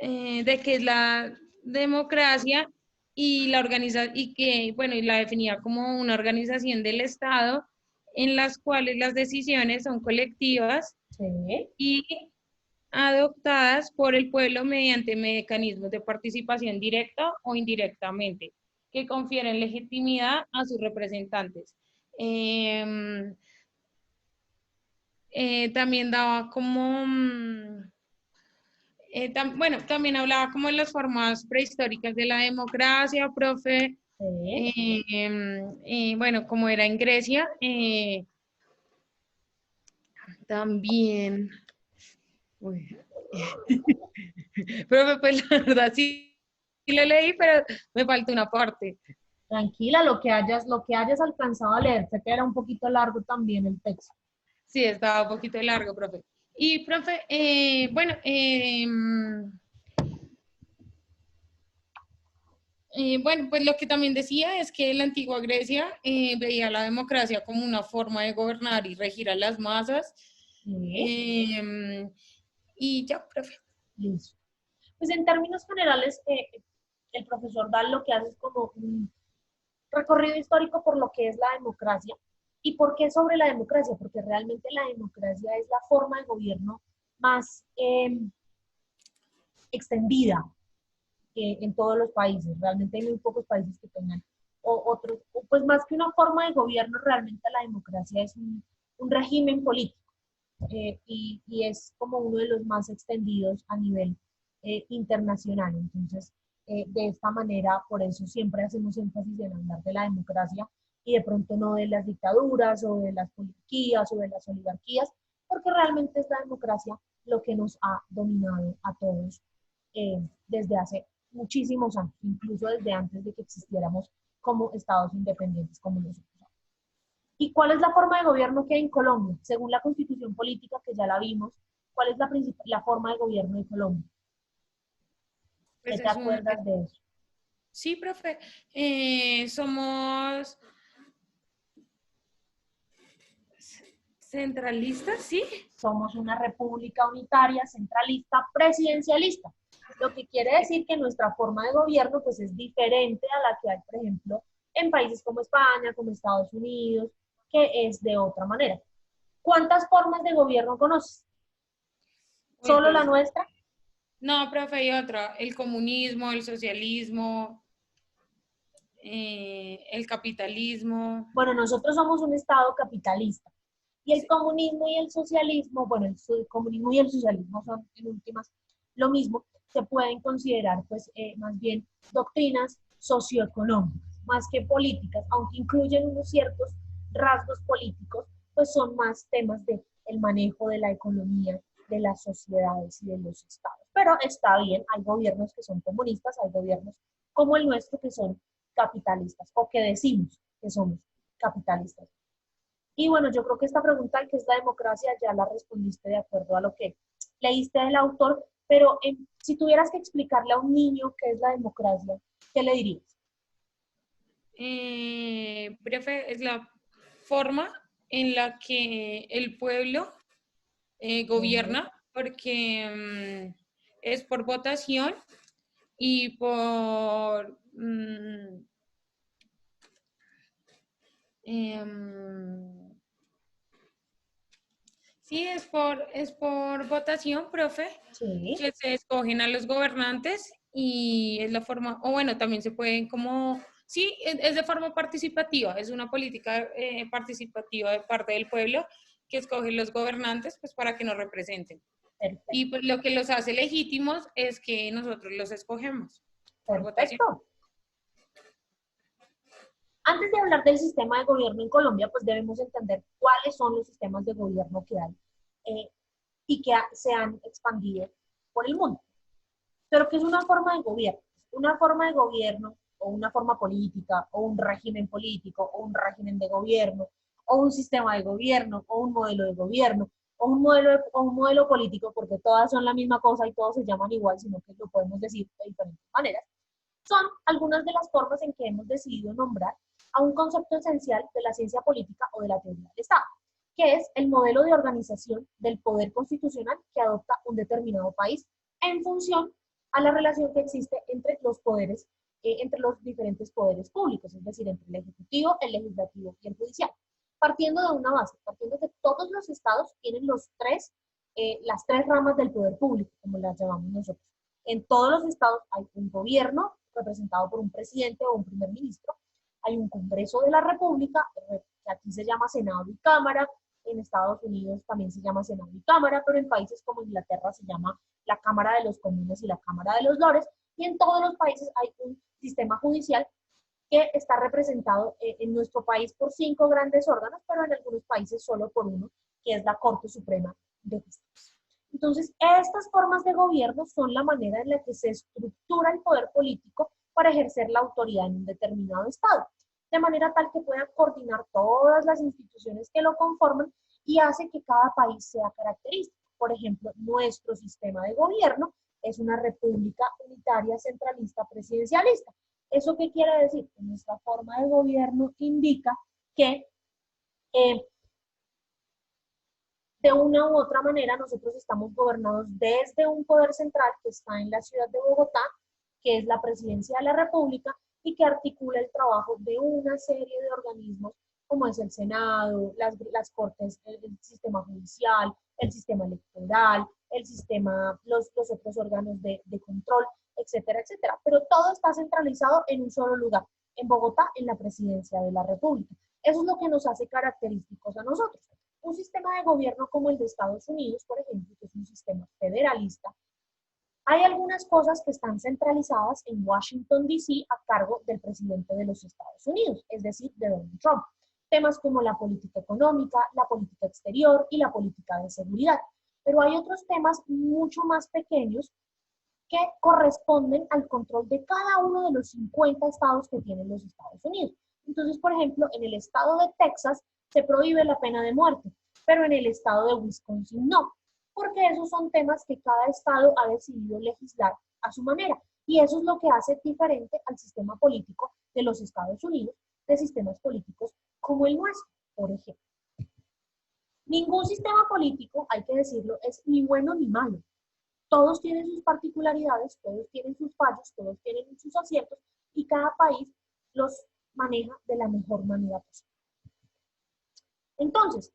de qué es la democracia y y la definía como una organización del Estado en las cuales las decisiones son colectivas Sí. y adoptadas por el pueblo mediante mecanismos de participación directa o indirectamente, que confieren legitimidad a sus representantes. Eh, También daba como, bueno, también hablaba como de las formas prehistóricas de la democracia, profe. Sí. Bueno, como era en Grecia, también. Uy. Profe, pues la verdad sí lo leí, pero me falta una parte. Tranquila, lo que hayas alcanzado a leer, sé que era un poquito largo también el texto. Sí, estaba un poquito largo, profe. Y, profe, bueno, bueno, pues lo que también decía es que la antigua Grecia veía la democracia como una forma de gobernar y regir a las masas. Sí. Eh, y ya, profe. Listo. Pues en términos generales, el profesor Dal lo que hace es como un recorrido histórico por lo que es la democracia. ¿Y por qué sobre la democracia? Porque realmente la democracia es la forma de gobierno más extendida en todos los países. Realmente hay muy pocos países que tengan otros, pues más que una forma de gobierno, realmente la democracia es un régimen político y es como uno de los más extendidos a nivel internacional. Entonces, de esta manera, por eso siempre hacemos énfasis en hablar de la democracia y de pronto no de las dictaduras o de las politicías o de las oligarquías, porque realmente es la democracia lo que nos ha dominado a todos desde hace muchísimos años, incluso desde antes de que existiéramos como estados independientes como nosotros. ¿Y cuál es la forma de gobierno que hay en Colombia? Según la constitución política, que ya la vimos, ¿cuál es la forma de gobierno de Colombia? ¿Qué Pues te es un, acuerdas de eso? sí, profe. Somos centralistas, ¿sí? Somos una república unitaria, centralista, presidencialista. Lo que quiere decir que nuestra forma de gobierno pues es diferente a la que hay, por ejemplo, en países como España, como Estados Unidos, que es de otra manera. ¿Cuántas formas de gobierno conoces? Uy, ¿Solo la pues, nuestra? no, profe, hay otra. El comunismo, el socialismo, el capitalismo. Bueno, nosotros somos un Estado capitalista. Y el Sí. comunismo y el socialismo, bueno, el comunismo y el socialismo son en últimas lo mismo, se pueden considerar pues más bien doctrinas socioeconómicas, más que políticas, aunque incluyen unos ciertos rasgos políticos, pues son más temas de el manejo de la economía, de las sociedades y de los estados. Pero está bien, hay gobiernos que son comunistas, hay gobiernos como el nuestro que son capitalistas o que decimos que somos capitalistas. Y bueno, yo creo que esta pregunta, ¿qué es la democracia? Ya la respondiste de acuerdo a lo que leíste del autor, pero si tuvieras que explicarle a un niño qué es la democracia, ¿qué le dirías? Profe, es la forma en la que el pueblo Sí. gobierna, porque es por votación y por em, sí, es por votación, profe, Sí. que se escogen a los gobernantes y es la forma, o bueno, también se pueden como, sí, es de forma participativa, es una política participativa de parte del pueblo que escoge los gobernantes pues para que nos representen. Y Perfecto. pues lo que los hace legítimos es que nosotros los escogemos por votación. Perfecto. Antes de hablar del sistema de gobierno en Colombia, pues debemos entender cuáles son los sistemas de gobierno que hay eh, y que se han expandido por el mundo. Pero ¿qué es una forma de gobierno? Una forma de gobierno o una forma política o un régimen político o un régimen de gobierno o un sistema de gobierno o un modelo de gobierno o un modelo político, porque todas son la misma cosa y todos se llaman igual, sino que lo podemos decir de diferentes maneras, son algunas de las formas en que hemos decidido nombrar a un concepto esencial de la ciencia política o de la teoría del Estado. que es el modelo de organización del poder constitucional que adopta un determinado país en función a la relación que existe entre los poderes, entre los diferentes poderes públicos, es decir, entre el ejecutivo, el legislativo y el judicial. Partiendo de una base, partiendo de que todos los estados tienen las tres ramas del poder público, como las llamamos nosotros. En todos los estados hay un gobierno representado por un presidente o un primer ministro, hay un Congreso de la República, que aquí se llama Senado y Cámara, en Estados Unidos también se llama Senado y Cámara, pero en países como Inglaterra se llama la Cámara de los Comunes y la Cámara de los Lores, y en todos los países hay un sistema judicial que está representado en nuestro país por 5 grandes órganos, pero en algunos países solo por uno, que es la Corte Suprema de Justicia. Entonces, estas formas de gobierno son la manera en la que se estructura el poder político para ejercer la autoridad en un determinado estado, de manera tal que pueda coordinar todas las instituciones que lo conforman y hace que cada país sea característico. Por ejemplo, nuestro sistema de gobierno es una república unitaria centralista presidencialista. ¿Eso qué quiere decir? Que nuestra forma de gobierno indica que de una u otra manera nosotros estamos gobernados desde un poder central que está en la ciudad de Bogotá, que es la Presidencia de la República, y que articula el trabajo de una serie de organismos como es el Senado, las Cortes, el sistema judicial, el sistema electoral, los otros órganos de control, etcétera, etcétera. Pero todo está centralizado en un solo lugar, en Bogotá, en la Presidencia de la República. Eso es lo que nos hace característicos a nosotros. Un sistema de gobierno como el de Estados Unidos, por ejemplo, que es un sistema federalista, hay algunas cosas que están centralizadas en Washington, D.C. a cargo del presidente de los Estados Unidos, es decir, de Donald Trump. Temas como la política económica, la política exterior y la política de seguridad. Pero hay otros temas mucho más pequeños que corresponden al control de cada uno de los 50 estados que tienen los Estados Unidos. Entonces, por ejemplo, en el estado de Texas se prohíbe la pena de muerte, pero en el estado de Wisconsin no, porque esos son temas que cada estado ha decidido legislar a su manera. Y eso es lo que hace diferente al sistema político de los Estados Unidos, de sistemas políticos como el nuestro, por ejemplo. Ningún sistema político, hay que decirlo, es ni bueno ni malo. Todos tienen sus particularidades, todos tienen sus fallos, todos tienen sus aciertos, y cada país los maneja de la mejor manera posible. Entonces,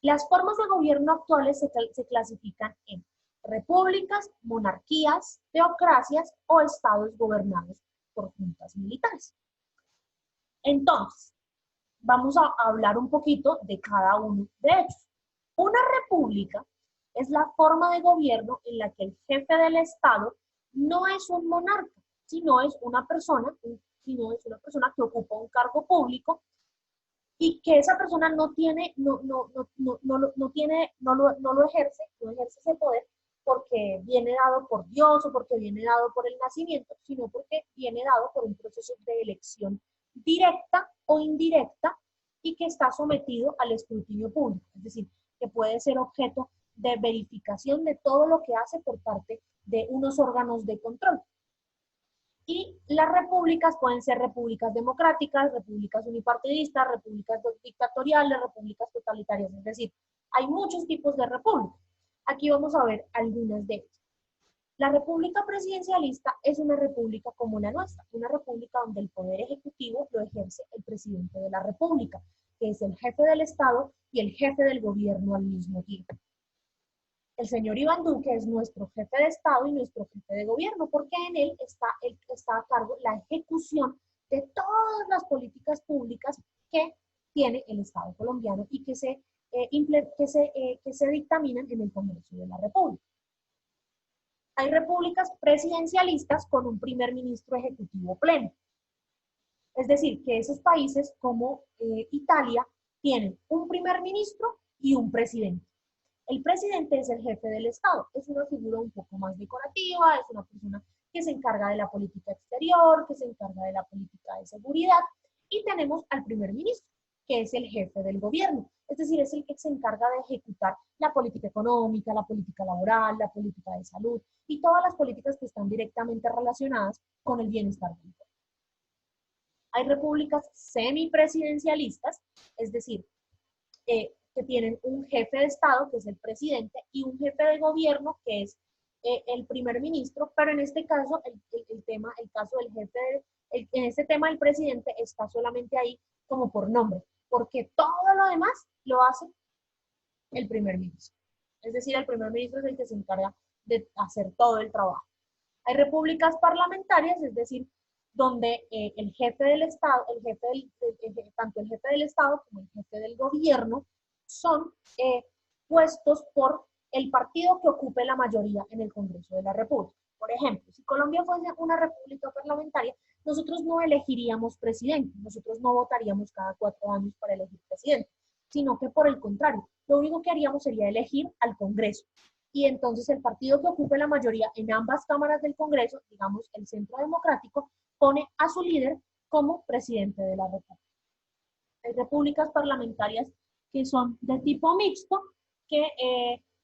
las formas de gobierno actuales se clasifican en repúblicas, monarquías, teocracias o estados gobernados por juntas militares. Entonces, vamos a hablar un poquito de cada uno de ellos. Una república es la forma de gobierno en la que el jefe del estado no es un monarca, sino es una persona que ocupa un cargo público y que esa persona no lo ejerce ese poder porque viene dado por Dios o porque viene dado por el nacimiento, sino porque viene dado por un proceso de elección directa o indirecta y que está sometido al escrutinio público, es decir, que puede ser objeto de verificación de todo lo que hace por parte de unos órganos de control. Y las repúblicas pueden ser repúblicas democráticas, repúblicas unipartidistas, repúblicas dictatoriales, repúblicas totalitarias, es decir, hay muchos tipos de repúblicas. Aquí vamos a ver algunas de ellas. La república presidencialista es una república como la nuestra, una república donde el poder ejecutivo lo ejerce el presidente de la república, que es el jefe del Estado y el jefe del gobierno al mismo tiempo. El señor Iván Duque es nuestro jefe de Estado y nuestro jefe de gobierno, porque en él está a cargo la ejecución de todas las políticas públicas que tiene el Estado colombiano y que se dictaminan en el Congreso de la República. Hay repúblicas presidencialistas con un primer ministro ejecutivo pleno. Es decir, que esos países como Italia tienen un primer ministro y un presidente. El presidente es el jefe del Estado, es una figura un poco más decorativa, es una persona que se encarga de la política exterior, que se encarga de la política de seguridad, y tenemos al primer ministro, que es el jefe del gobierno, es decir, es el que se encarga de ejecutar la política económica, la política laboral, la política de salud, y todas las políticas que están directamente relacionadas con el bienestar del pueblo. Hay repúblicas semipresidencialistas, es decir, que tienen un jefe de Estado, que es el presidente, y un jefe de gobierno, que es el primer ministro, pero en este caso, el caso del jefe, en este tema el presidente está solamente ahí como por nombre, porque todo lo demás lo hace el primer ministro. Es decir, el primer ministro es el que se encarga de hacer todo el trabajo. Hay repúblicas parlamentarias, es decir, donde el jefe del Estado, tanto el jefe del Estado como el jefe del gobierno son puestos por el partido que ocupe la mayoría en el Congreso de la República. Por ejemplo, si Colombia fuese una república parlamentaria, nosotros no elegiríamos presidente, nosotros no votaríamos cada 4 años para elegir presidente, sino que por el contrario, lo único que haríamos sería elegir al Congreso. Y entonces el partido que ocupe la mayoría en ambas cámaras del Congreso, digamos el Centro Democrático, pone a su líder como presidente de la República. Hay repúblicas parlamentarias que son de tipo mixto, que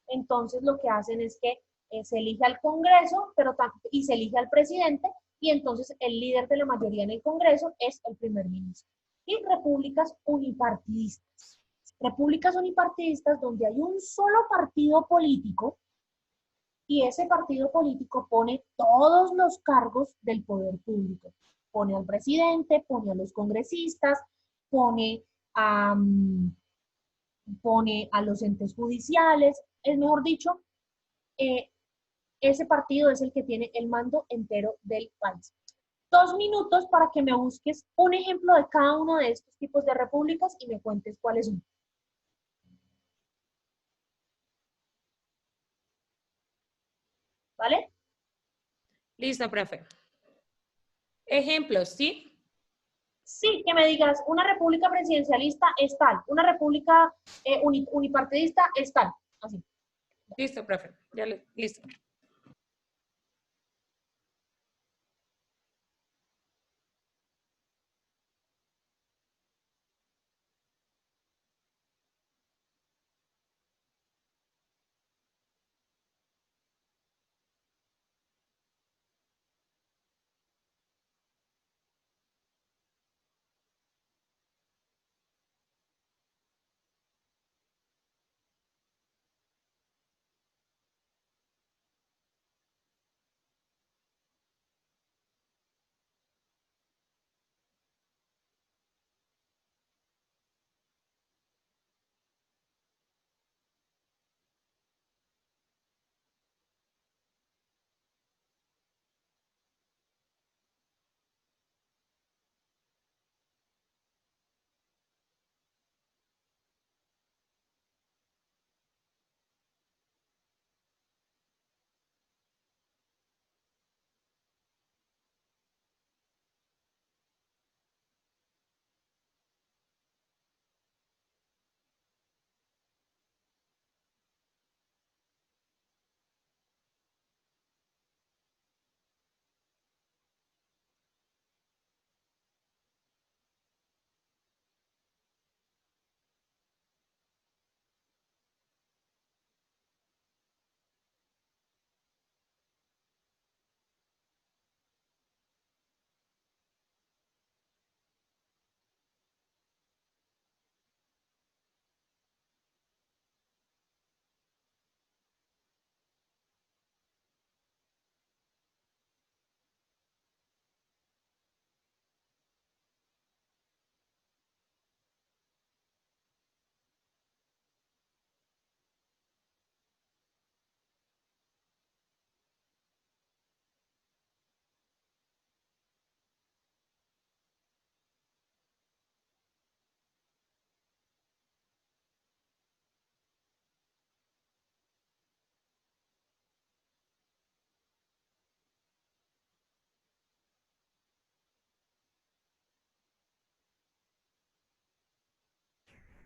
entonces lo que hacen es que se elige al Congreso y se elige al presidente, y entonces el líder de la mayoría en el Congreso es el primer ministro. Y repúblicas unipartidistas. Repúblicas unipartidistas donde hay un solo partido político y ese partido político pone todos los cargos del poder público. Pone al presidente, pone a los congresistas, pone a, pone a los entes judiciales, es mejor dicho, ese partido es el que tiene el mando entero del país. 2 minutos para que me busques un ejemplo de cada uno de estos tipos de repúblicas y me cuentes cuáles son. ¿Vale? Listo, profe. Ejemplos, ¿sí? Sí, que me digas, una república presidencialista es tal, una república unipartidista es tal, así. Listo, profe. Listo.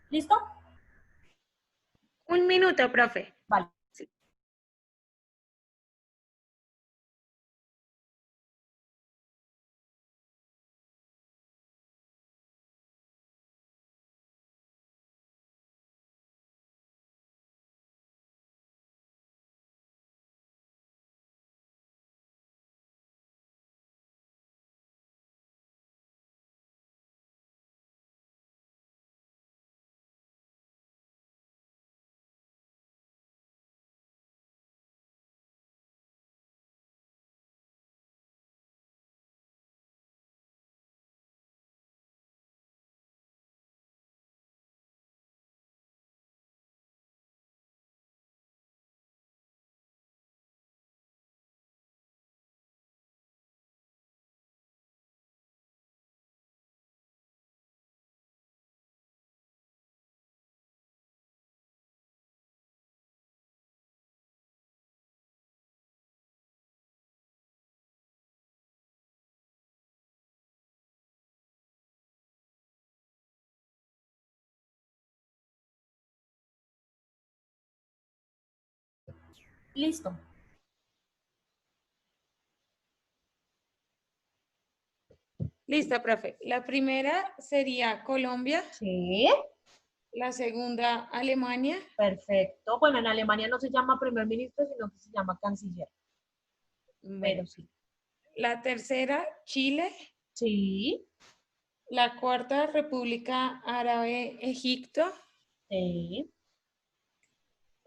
¿Listo? 1 minuto, profe. Vale. Listo. Listo, profe. La primera sería Colombia, Sí, la segunda Alemania, perfecto. Bueno, en Alemania no se llama primer ministro, sino que se llama canciller, bueno, pero sí. la tercera Chile, Sí, la cuarta República Árabe Egipto, sí,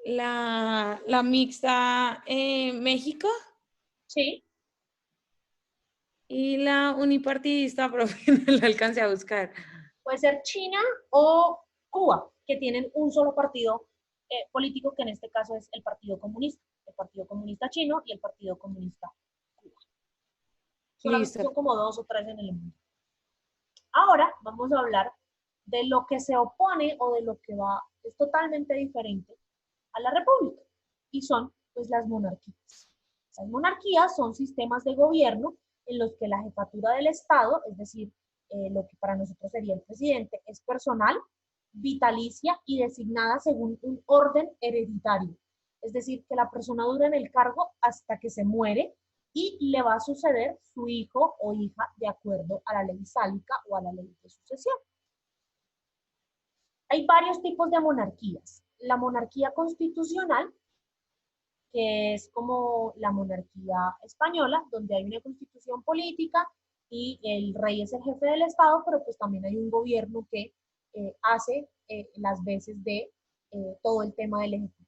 la mixta México sí. y la unipartidista, profe, no la alcancé a buscar. Puede ser China o Cuba, que tienen un solo partido político, que en este caso es el Partido Comunista Chino y el Partido Comunista Cuba. Solamente Listo. son como dos o tres en el mundo. Ahora vamos a hablar de lo que se opone o de lo que va, es totalmente diferente a la república, y son pues las monarquías. Las monarquías son sistemas de gobierno en los que la jefatura del Estado, es decir, lo que para nosotros sería el presidente, es personal, vitalicia y designada según un orden hereditario. Es decir, que la persona dura en el cargo hasta que se muere y le va a suceder su hijo o hija de acuerdo a la ley sálica o a la ley de sucesión. Hay varios tipos de monarquías. La monarquía constitucional, que es como la monarquía española, donde hay una constitución política y el rey es el jefe del Estado, pero pues también hay un gobierno que hace las veces de todo el tema del ejecutivo.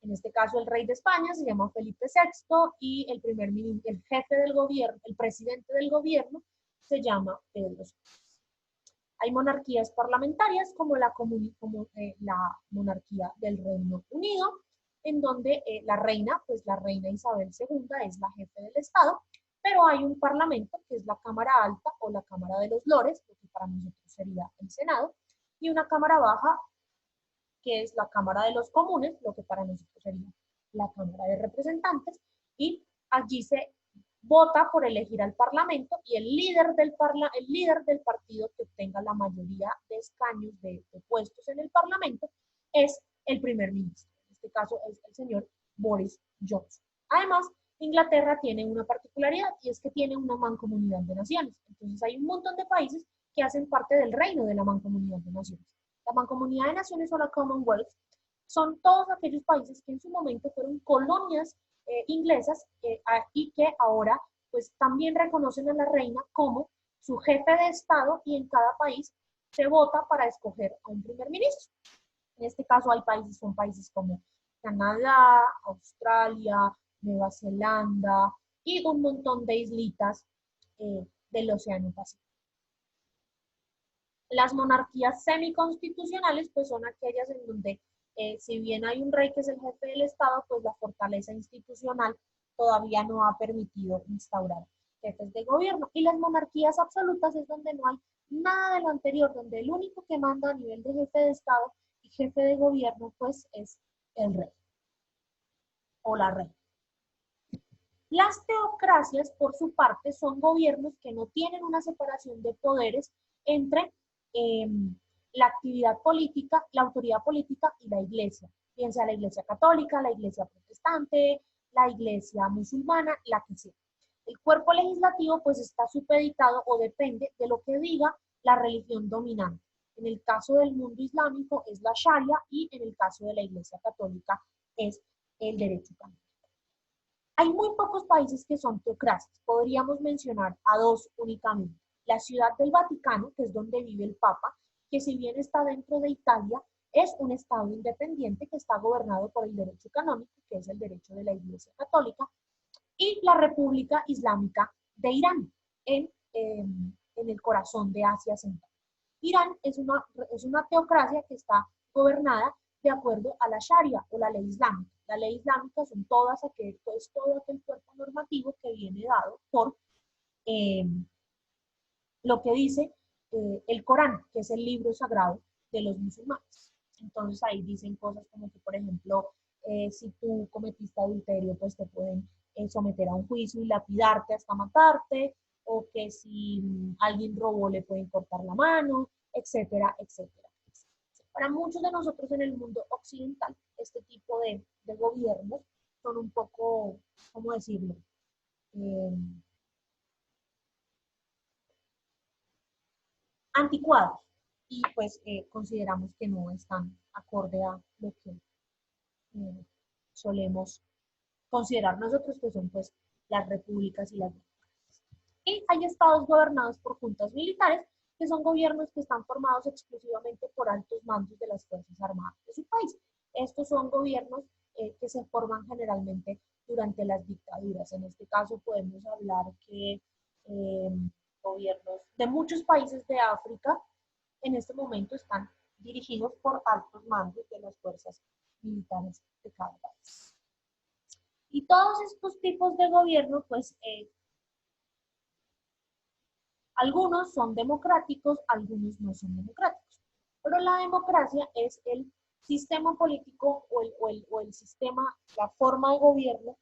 En este caso, el rey de España se llama Felipe VI y el jefe del gobierno, el presidente del gobierno, se llama Pedro Sánchez. Hay monarquías parlamentarias como la monarquía del Reino Unido, en donde la reina Isabel II es la jefe del Estado, pero hay un parlamento que es la Cámara Alta o la Cámara de los Lores, lo que para nosotros sería el Senado, y una Cámara Baja que es la Cámara de los Comunes, lo que para nosotros sería la Cámara de Representantes, y allí se vota por elegir al Parlamento y el líder del partido que obtenga la mayoría de escaños de puestos en el Parlamento es el primer ministro. En este caso es el señor Boris Johnson. Además, Inglaterra tiene una particularidad y es que tiene una mancomunidad de naciones. Entonces hay un montón de países que hacen parte del reino de la mancomunidad de naciones. La Mancomunidad de Naciones o la Commonwealth son todos aquellos países que en su momento fueron colonias inglesas y que ahora pues también reconocen a la reina como su jefe de Estado, y en cada país se vota para escoger a un primer ministro. En este caso son países como Canadá, Australia, Nueva Zelanda y un montón de islitas del Océano Pacífico. Las monarquías semiconstitucionales pues son aquellas en donde si bien hay un rey que es el jefe del Estado, pues la fortaleza institucional todavía no ha permitido instaurar jefes de gobierno. Y las monarquías absolutas es donde no hay nada de lo anterior, donde el único que manda a nivel de jefe de Estado y jefe de gobierno pues es el rey o la reina. Las teocracias, por su parte, son gobiernos que no tienen una separación de poderes entre eh, la actividad política, la autoridad política y la iglesia, bien sea la iglesia católica, la iglesia protestante, la iglesia musulmana, la que sea. El cuerpo legislativo pues está supeditado o depende de lo que diga la religión dominante. En el caso del mundo islámico es la Sharia y en el caso de la iglesia católica es el derecho canónico. Hay muy pocos países que son teocracias. Podríamos mencionar a dos únicamente. La Ciudad del Vaticano, que es donde vive el Papa, que si bien está dentro de Italia, es un estado independiente que está gobernado por el derecho canónico, que es el derecho de la Iglesia Católica, y la República Islámica de Irán, en el corazón de Asia Central. Irán es una teocracia que está gobernada de acuerdo a la Sharia o la ley islámica. La ley islámica son todo aquel cuerpo normativo que viene dado por eh, lo que dice el Corán, que es el libro sagrado de los musulmanes. Entonces ahí dicen cosas como que, por ejemplo, si tú cometiste adulterio, pues te pueden someter a un juicio y lapidarte hasta matarte, o que si alguien robó le pueden cortar la mano, etcétera, etcétera. Para muchos de nosotros en el mundo occidental, este tipo de gobiernos son un poco, ¿cómo decirlo? Anticuados y pues consideramos que no están acorde a lo que solemos considerar nosotros que son pues las repúblicas y las democracias. Y hay estados gobernados por juntas militares, que son gobiernos que están formados exclusivamente por altos mandos de las Fuerzas Armadas de su país. Estos son gobiernos que se forman generalmente durante las dictaduras. En este caso podemos hablar que gobiernos de muchos países de África en este momento están dirigidos por altos mandos de las fuerzas militares de cada país. Y todos estos tipos de gobierno, pues, algunos son democráticos, algunos no son democráticos. Pero la democracia es el sistema político o el sistema, la forma de gobierno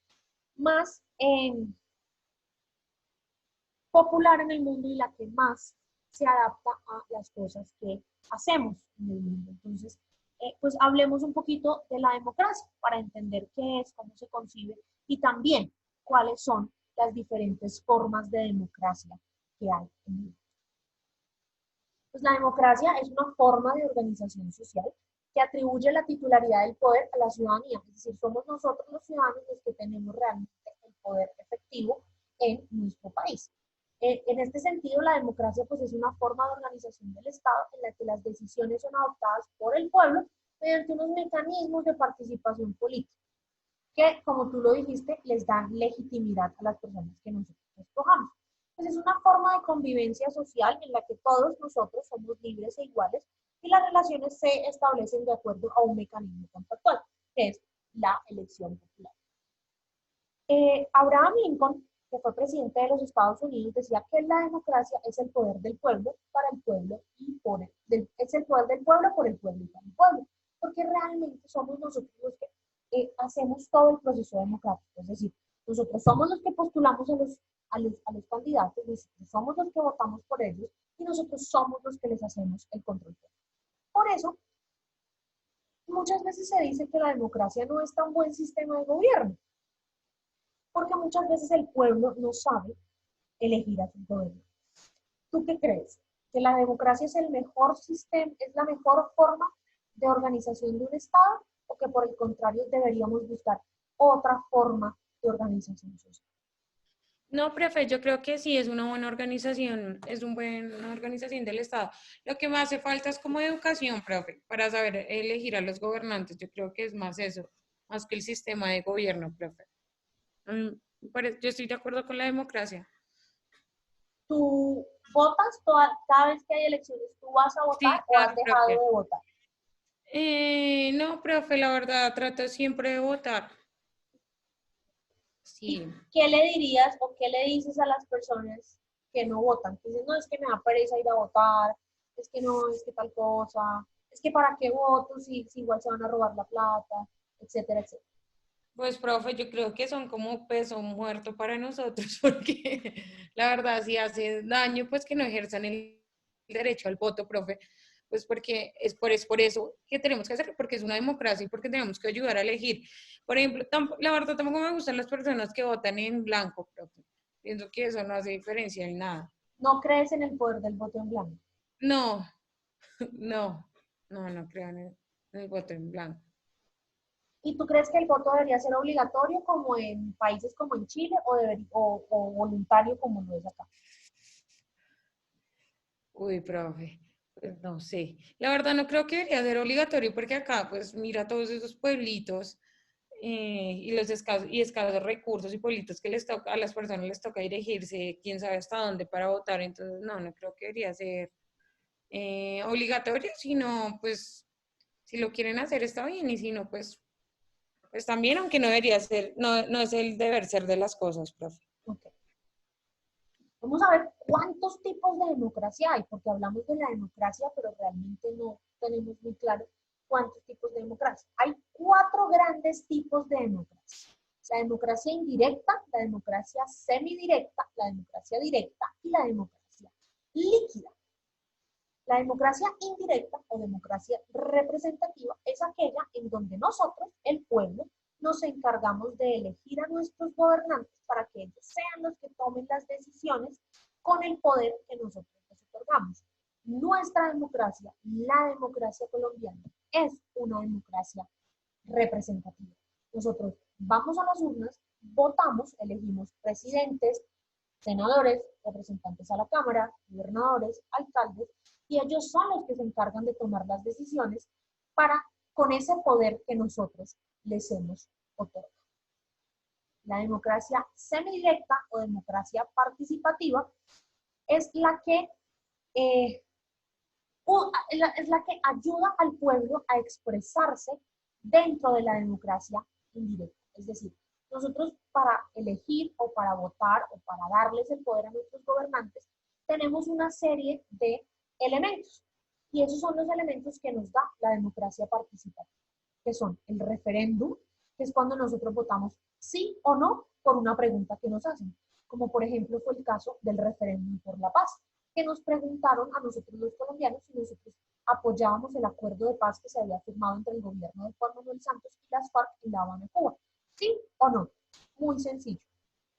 más popular en el mundo y la que más se adapta a las cosas que hacemos en el mundo. Entonces, pues hablemos un poquito de la democracia para entender qué es, cómo se concibe y también cuáles son las diferentes formas de democracia que hay en el mundo. Pues la democracia es una forma de organización social que atribuye la titularidad del poder a la ciudadanía, es decir, somos nosotros los ciudadanos los que tenemos realmente el poder efectivo en nuestro país. En este sentido, la democracia pues, es una forma de organización del Estado en la que las decisiones son adoptadas por el pueblo mediante unos mecanismos de participación política que, como tú lo dijiste, les dan legitimidad a las personas que nosotros escojamos. Pues es una forma de convivencia social en la que todos nosotros somos libres e iguales y las relaciones se establecen de acuerdo a un mecanismo contractual, que es la elección popular. Abraham Lincoln, que fue presidente de los Estados Unidos, decía que la democracia es el poder del pueblo para el pueblo y es el poder del pueblo por el pueblo y para el pueblo, porque realmente somos nosotros los que hacemos todo el proceso democrático, es decir, nosotros somos los que postulamos a los candidatos, nosotros somos los que votamos por ellos y nosotros somos los que les hacemos el control. Por eso, muchas veces se dice que la democracia no es tan buen sistema de gobierno, porque muchas veces el pueblo no sabe elegir a su gobernante. ¿Tú qué crees? ¿Que la democracia es el mejor sistema, es la mejor forma de organización de un Estado o que por el contrario deberíamos buscar otra forma de organización social? No, profe, yo creo que sí es una buena organización, es una buena organización del Estado. Lo que más hace falta es como educación, profe, para saber elegir a los gobernantes. Yo creo que es más eso, más que el sistema de gobierno, profe. Yo estoy de acuerdo con la democracia. ¿Tú votas cada vez que hay elecciones? ¿Tú vas a votar Sí, o has claro, dejado profe. de votar? No, profe, la verdad, trato siempre de votar. ¿Y Sí. qué le dirías o qué le dices a las personas que no votan? Que dicen, no, es que me da pereza ir a votar, es que no, es que tal cosa, es que para qué voto si igual se van a robar la plata, etcétera, etcétera. Pues, profe, yo creo que son como peso muerto para nosotros, porque la verdad, si hace daño, pues que no ejerzan el derecho al voto, profe, pues porque es por eso que tenemos que hacerlo, porque es una democracia y porque tenemos que ayudar a elegir. Por ejemplo, la verdad tampoco me gustan las personas que votan en blanco, profe. Pienso que eso no hace diferencia en nada. ¿No crees en el poder del voto en blanco? No, no, no creo en el voto en blanco. ¿Y tú crees que el voto debería ser obligatorio como en países como en Chile o voluntario como lo es acá? Uy, profe, pues no sé. La verdad no creo que debería ser obligatorio porque acá, pues mira todos esos pueblitos y los escasos recursos y pueblitos que les toca, a las personas les toca dirigirse, quién sabe hasta dónde para votar. Entonces, no creo que debería ser obligatorio, sino pues si lo quieren hacer está bien y si no, pues también, aunque no debería ser, no es el deber ser de las cosas, profe. Okay. Vamos a ver cuántos tipos de democracia hay, porque hablamos de la democracia, pero realmente no tenemos muy claro cuántos tipos de democracia. Hay 4 grandes tipos de democracia. La democracia indirecta, la democracia semidirecta, la democracia directa y la democracia líquida. La democracia indirecta o democracia representativa es aquella en donde nosotros, el pueblo, nos encargamos de elegir a nuestros gobernantes para que ellos sean los que tomen las decisiones con el poder que nosotros les otorgamos. Nuestra democracia, la democracia colombiana, es una democracia representativa. Nosotros vamos a las urnas, votamos, elegimos presidentes, senadores, representantes a la Cámara, gobernadores, alcaldes, y ellos son los que se encargan de tomar las decisiones para, con ese poder que nosotros les hemos otorgado. La democracia semidirecta o democracia participativa es la que ayuda al pueblo a expresarse dentro de la democracia indirecta. Es decir, nosotros para elegir o para votar o para darles el poder a nuestros gobernantes, tenemos una serie de elementos. Y esos son los elementos que nos da la democracia participativa, que son el referéndum, que es cuando nosotros votamos sí o no por una pregunta que nos hacen, como por ejemplo fue el caso del referéndum por la paz, que nos preguntaron a nosotros los colombianos si nosotros apoyábamos el acuerdo de paz que se había firmado entre el gobierno de Juan Manuel Santos y las FARC en La Habana, Cuba. ¿Sí o no? Muy sencillo.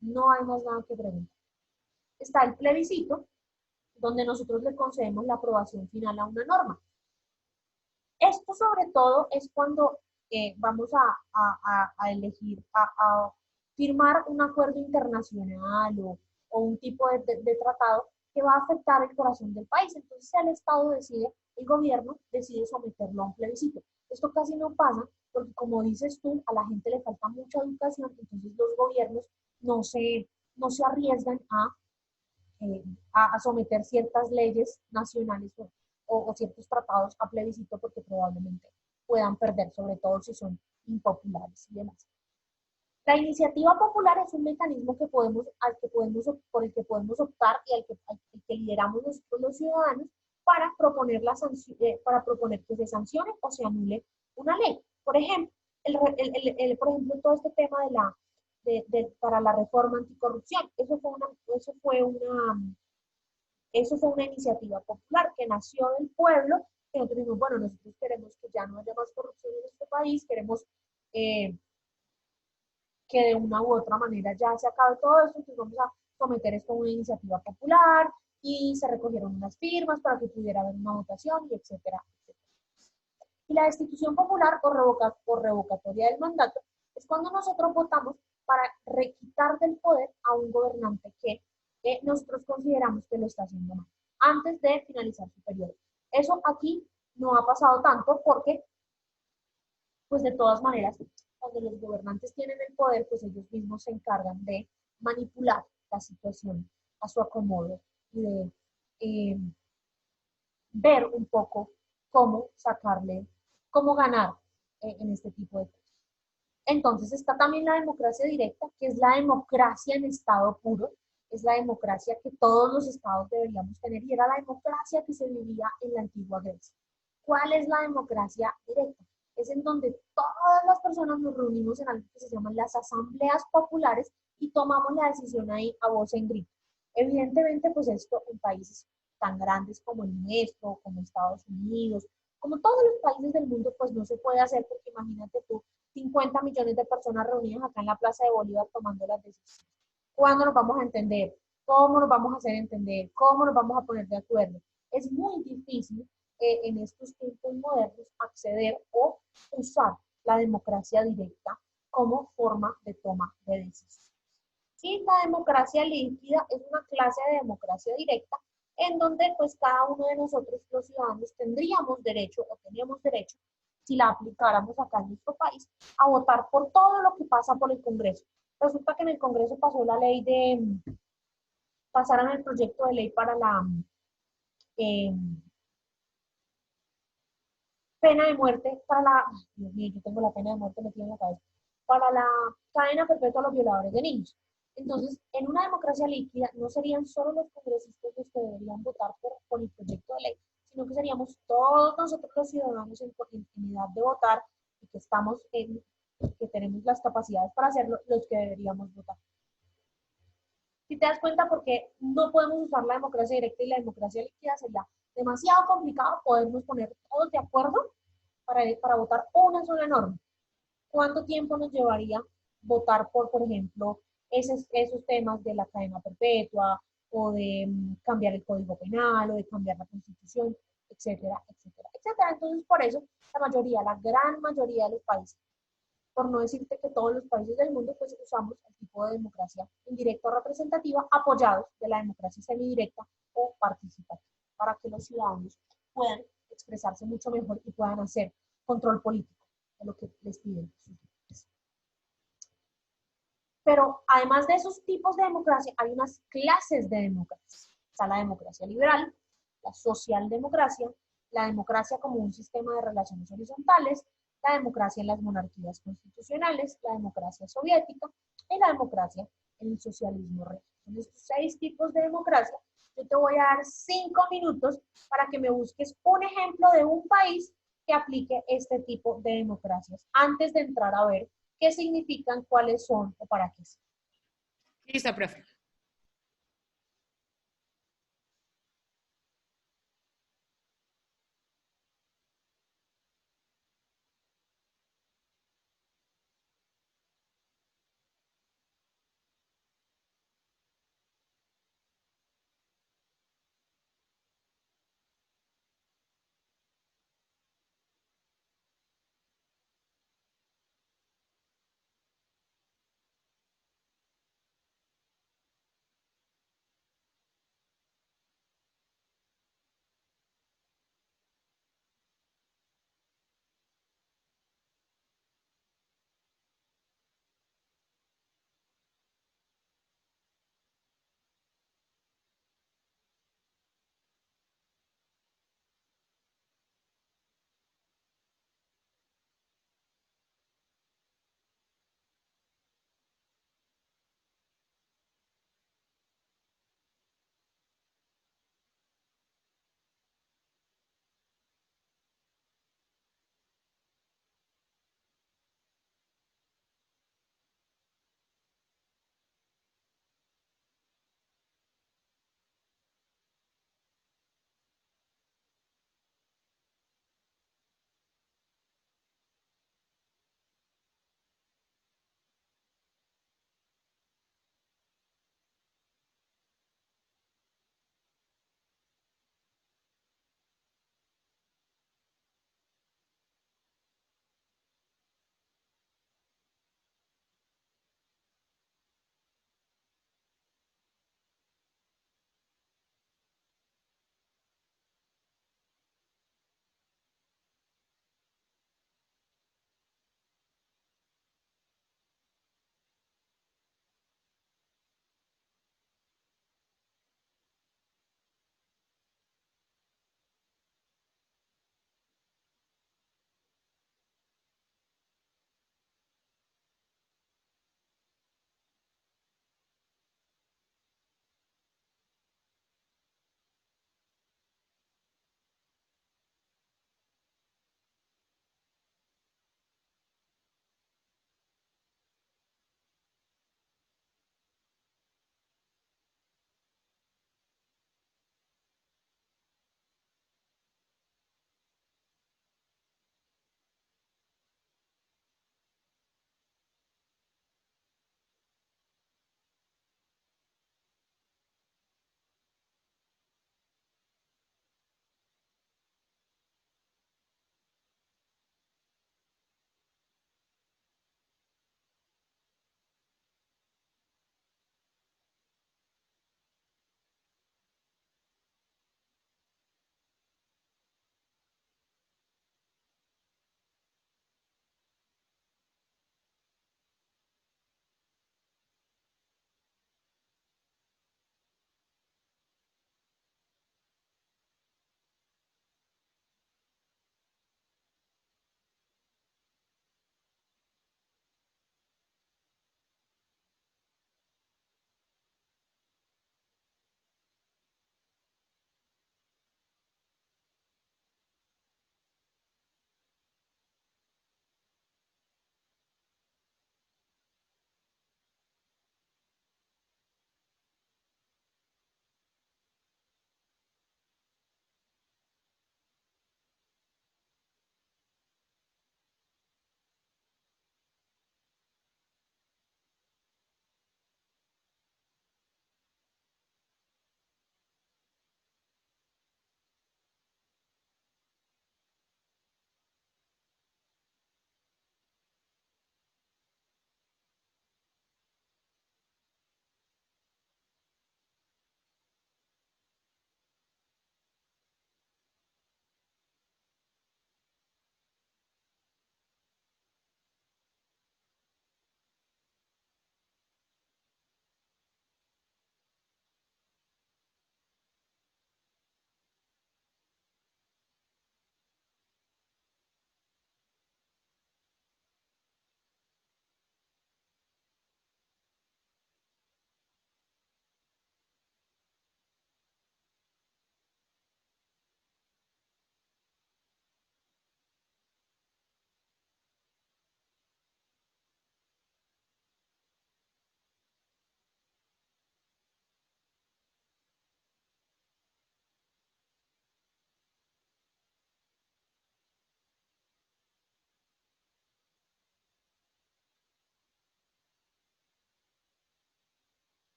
No hay más nada que preguntar. Está el plebiscito, donde nosotros le concedemos la aprobación final a una norma. Esto sobre todo es cuando vamos a elegir, a firmar un acuerdo internacional o un tipo de tratado que va a afectar el corazón del país. Entonces el Estado decide, el gobierno decide someterlo a un plebiscito. Esto casi no pasa porque, como dices tú, a la gente le falta mucha educación, entonces los gobiernos no se arriesgan a someter ciertas leyes nacionales o ciertos tratados a plebiscito porque probablemente puedan perder, sobre todo si son impopulares y demás. La iniciativa popular es un mecanismo por el que podemos optar y al que lideramos nosotros los ciudadanos para proponer que se sancione o se anule una ley. Por ejemplo, todo este tema para la reforma anticorrupción, eso fue una iniciativa popular que nació del pueblo, que nosotros dijimos, bueno, nosotros queremos que ya no haya más corrupción en este país, queremos que de una u otra manera ya se acabe todo esto, entonces vamos a someter esto a una iniciativa popular, y se recogieron unas firmas para que pudiera haber una votación, y etcétera, etcétera. Y la destitución popular o revocatoria del mandato es cuando nosotros votamos para requitar del poder a un gobernante que nosotros consideramos que lo está haciendo mal, antes de finalizar su periodo. Eso aquí no ha pasado tanto porque, pues de todas maneras, cuando los gobernantes tienen el poder, pues ellos mismos se encargan de manipular la situación a su acomodo y de ver un poco cómo ganar en este tipo de cosas. Entonces está también la democracia directa, que es la democracia en estado puro, es la democracia que todos los estados deberíamos tener, y era la democracia que se vivía en la antigua Grecia. ¿Cuál es la democracia directa? Es en donde todas las personas nos reunimos en algo que se llaman las asambleas populares y tomamos la decisión ahí a voz en grito. Evidentemente, pues esto en países tan grandes como el nuestro, como Estados Unidos, como todos los países del mundo, pues no se puede hacer, porque imagínate tú, 50 millones de personas reunidas acá en la Plaza de Bolívar tomando las decisiones. ¿Cuándo nos vamos a entender? ¿Cómo nos vamos a hacer entender? ¿Cómo nos vamos a poner de acuerdo? Es muy difícil en estos tiempos modernos acceder o usar la democracia directa como forma de toma de decisiones. Y la democracia líquida es una clase de democracia directa en donde pues cada uno de nosotros los ciudadanos tendríamos derecho o tenemos derecho, si la aplicáramos acá en nuestro país, a votar por todo lo que pasa por el Congreso. Resulta que en el Congreso pasaron el proyecto de ley para la pena de muerte, Dios mío, yo tengo la pena de muerte metida en la cabeza, para la cadena perpetua a los violadores de niños. Entonces, en una democracia líquida, no serían solo los congresistas los que deberían votar por el proyecto de ley, sino que seríamos todos nosotros los ciudadanos en edad de votar y que tenemos las capacidades para hacerlo, los que deberíamos votar. Si te das cuenta, porque no podemos usar la democracia directa y la democracia líquida, sería demasiado complicado podernos poner todos de acuerdo para votar una sola norma. ¿Cuánto tiempo nos llevaría votar por ejemplo, esos temas de la cadena perpetua o de cambiar el código penal o de cambiar la constitución, etcétera, etcétera, etcétera? Entonces, por eso, la mayoría, la gran mayoría de los países, por no decirte que todos los países del mundo, pues usamos el tipo de democracia indirecta o representativa apoyados de la democracia semidirecta o participativa, para que los ciudadanos puedan expresarse mucho mejor y puedan hacer control político de lo que les piden sus líderes. Pero además de esos tipos de democracia, hay unas clases de democracia. Está la democracia liberal, la socialdemocracia, la democracia como un sistema de relaciones horizontales, la democracia en las monarquías constitucionales, la democracia soviética y la democracia en el socialismo real. Son estos 6 tipos de democracia. Yo te voy a dar 5 minutos para que me busques un ejemplo de un país que aplique este tipo de democracias antes de entrar a ver qué significan, cuáles son o para qué son. Listo, profe.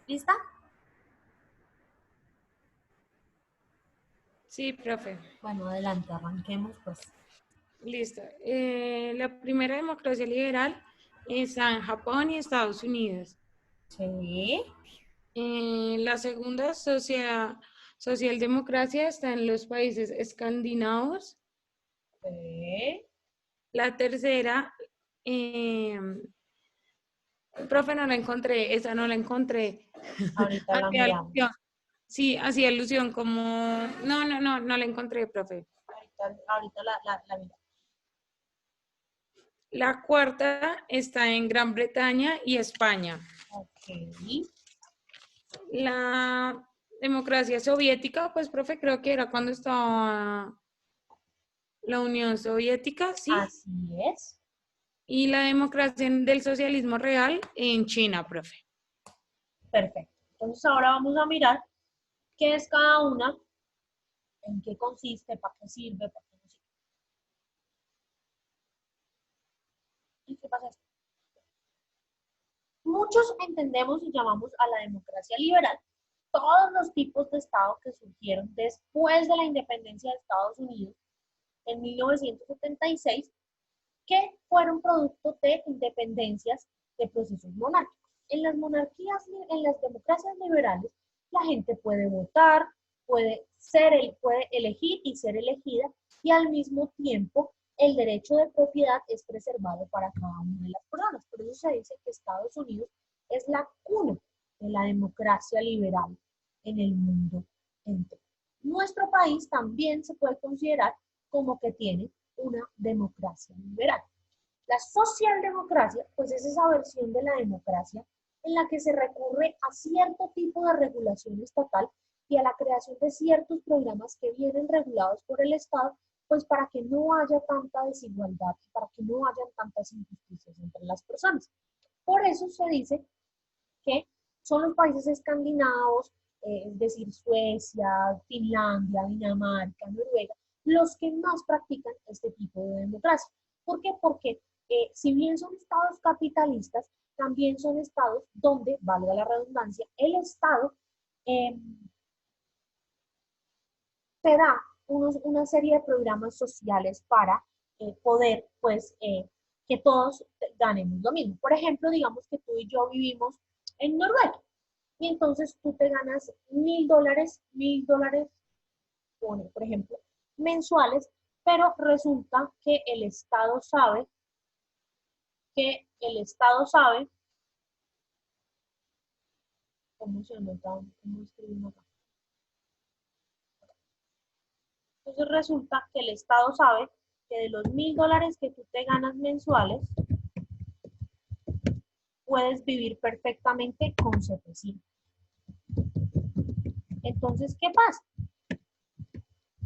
¿Lista? Sí, profe. Bueno, adelante, arranquemos pues. Listo. La primera democracia liberal está en Japón y Estados Unidos. Sí. La segunda socialdemocracia está en los países escandinavos. Sí. La tercera, eh, profe, no la encontré, esa no la encontré. Ahorita la Hacía miramos. alusión, sí, hacía alusión como, no la encontré, profe. Ahorita la miramos. La cuarta está en Gran Bretaña y España. Ok. La democracia soviética, pues, profe, creo que era cuando estaba la Unión Soviética, ¿sí? Así es. Y la democracia del socialismo real en China, profe. Perfecto. Entonces ahora vamos a mirar qué es cada una, en qué consiste, para qué sirve, para qué no sirve. ¿Y qué pasa? Muchos entendemos y llamamos a la democracia liberal todos los tipos de Estado que surgieron después de la independencia de Estados Unidos en 1976, que fueron producto de independencias de procesos monárquicos. En las monarquías, en las democracias liberales, la gente puede votar, puede elegir y ser elegida, y al mismo tiempo el derecho de propiedad es preservado para cada una de las personas. Por eso se dice que Estados Unidos es la cuna de la democracia liberal en el mundo entero. Nuestro país también se puede considerar como que tiene una democracia liberal. La socialdemocracia, pues es esa versión de la democracia en la que se recurre a cierto tipo de regulación estatal y a la creación de ciertos programas que vienen regulados por el Estado, pues para que no haya tanta desigualdad, para que no haya tantas injusticias entre las personas. Por eso se dice que son los países escandinavos, es decir, Suecia, Finlandia, Dinamarca, Noruega, los que más practican este tipo de democracia. ¿Por qué? Porque si bien son estados capitalistas, también son estados donde, valga la redundancia, el Estado eh, te da una serie de programas sociales para poder, pues, que todos ganemos lo mismo. Por ejemplo, digamos que tú y yo vivimos en Noruega y entonces tú te ganas $1.000, por ejemplo, mensuales, pero resulta que el Estado sabe, ¿cómo se nota? ¿Cómo escribimos acá? Entonces resulta que el Estado sabe que de los $1.000 que tú te ganas mensuales, puedes vivir perfectamente con 700. Entonces, ¿qué pasa?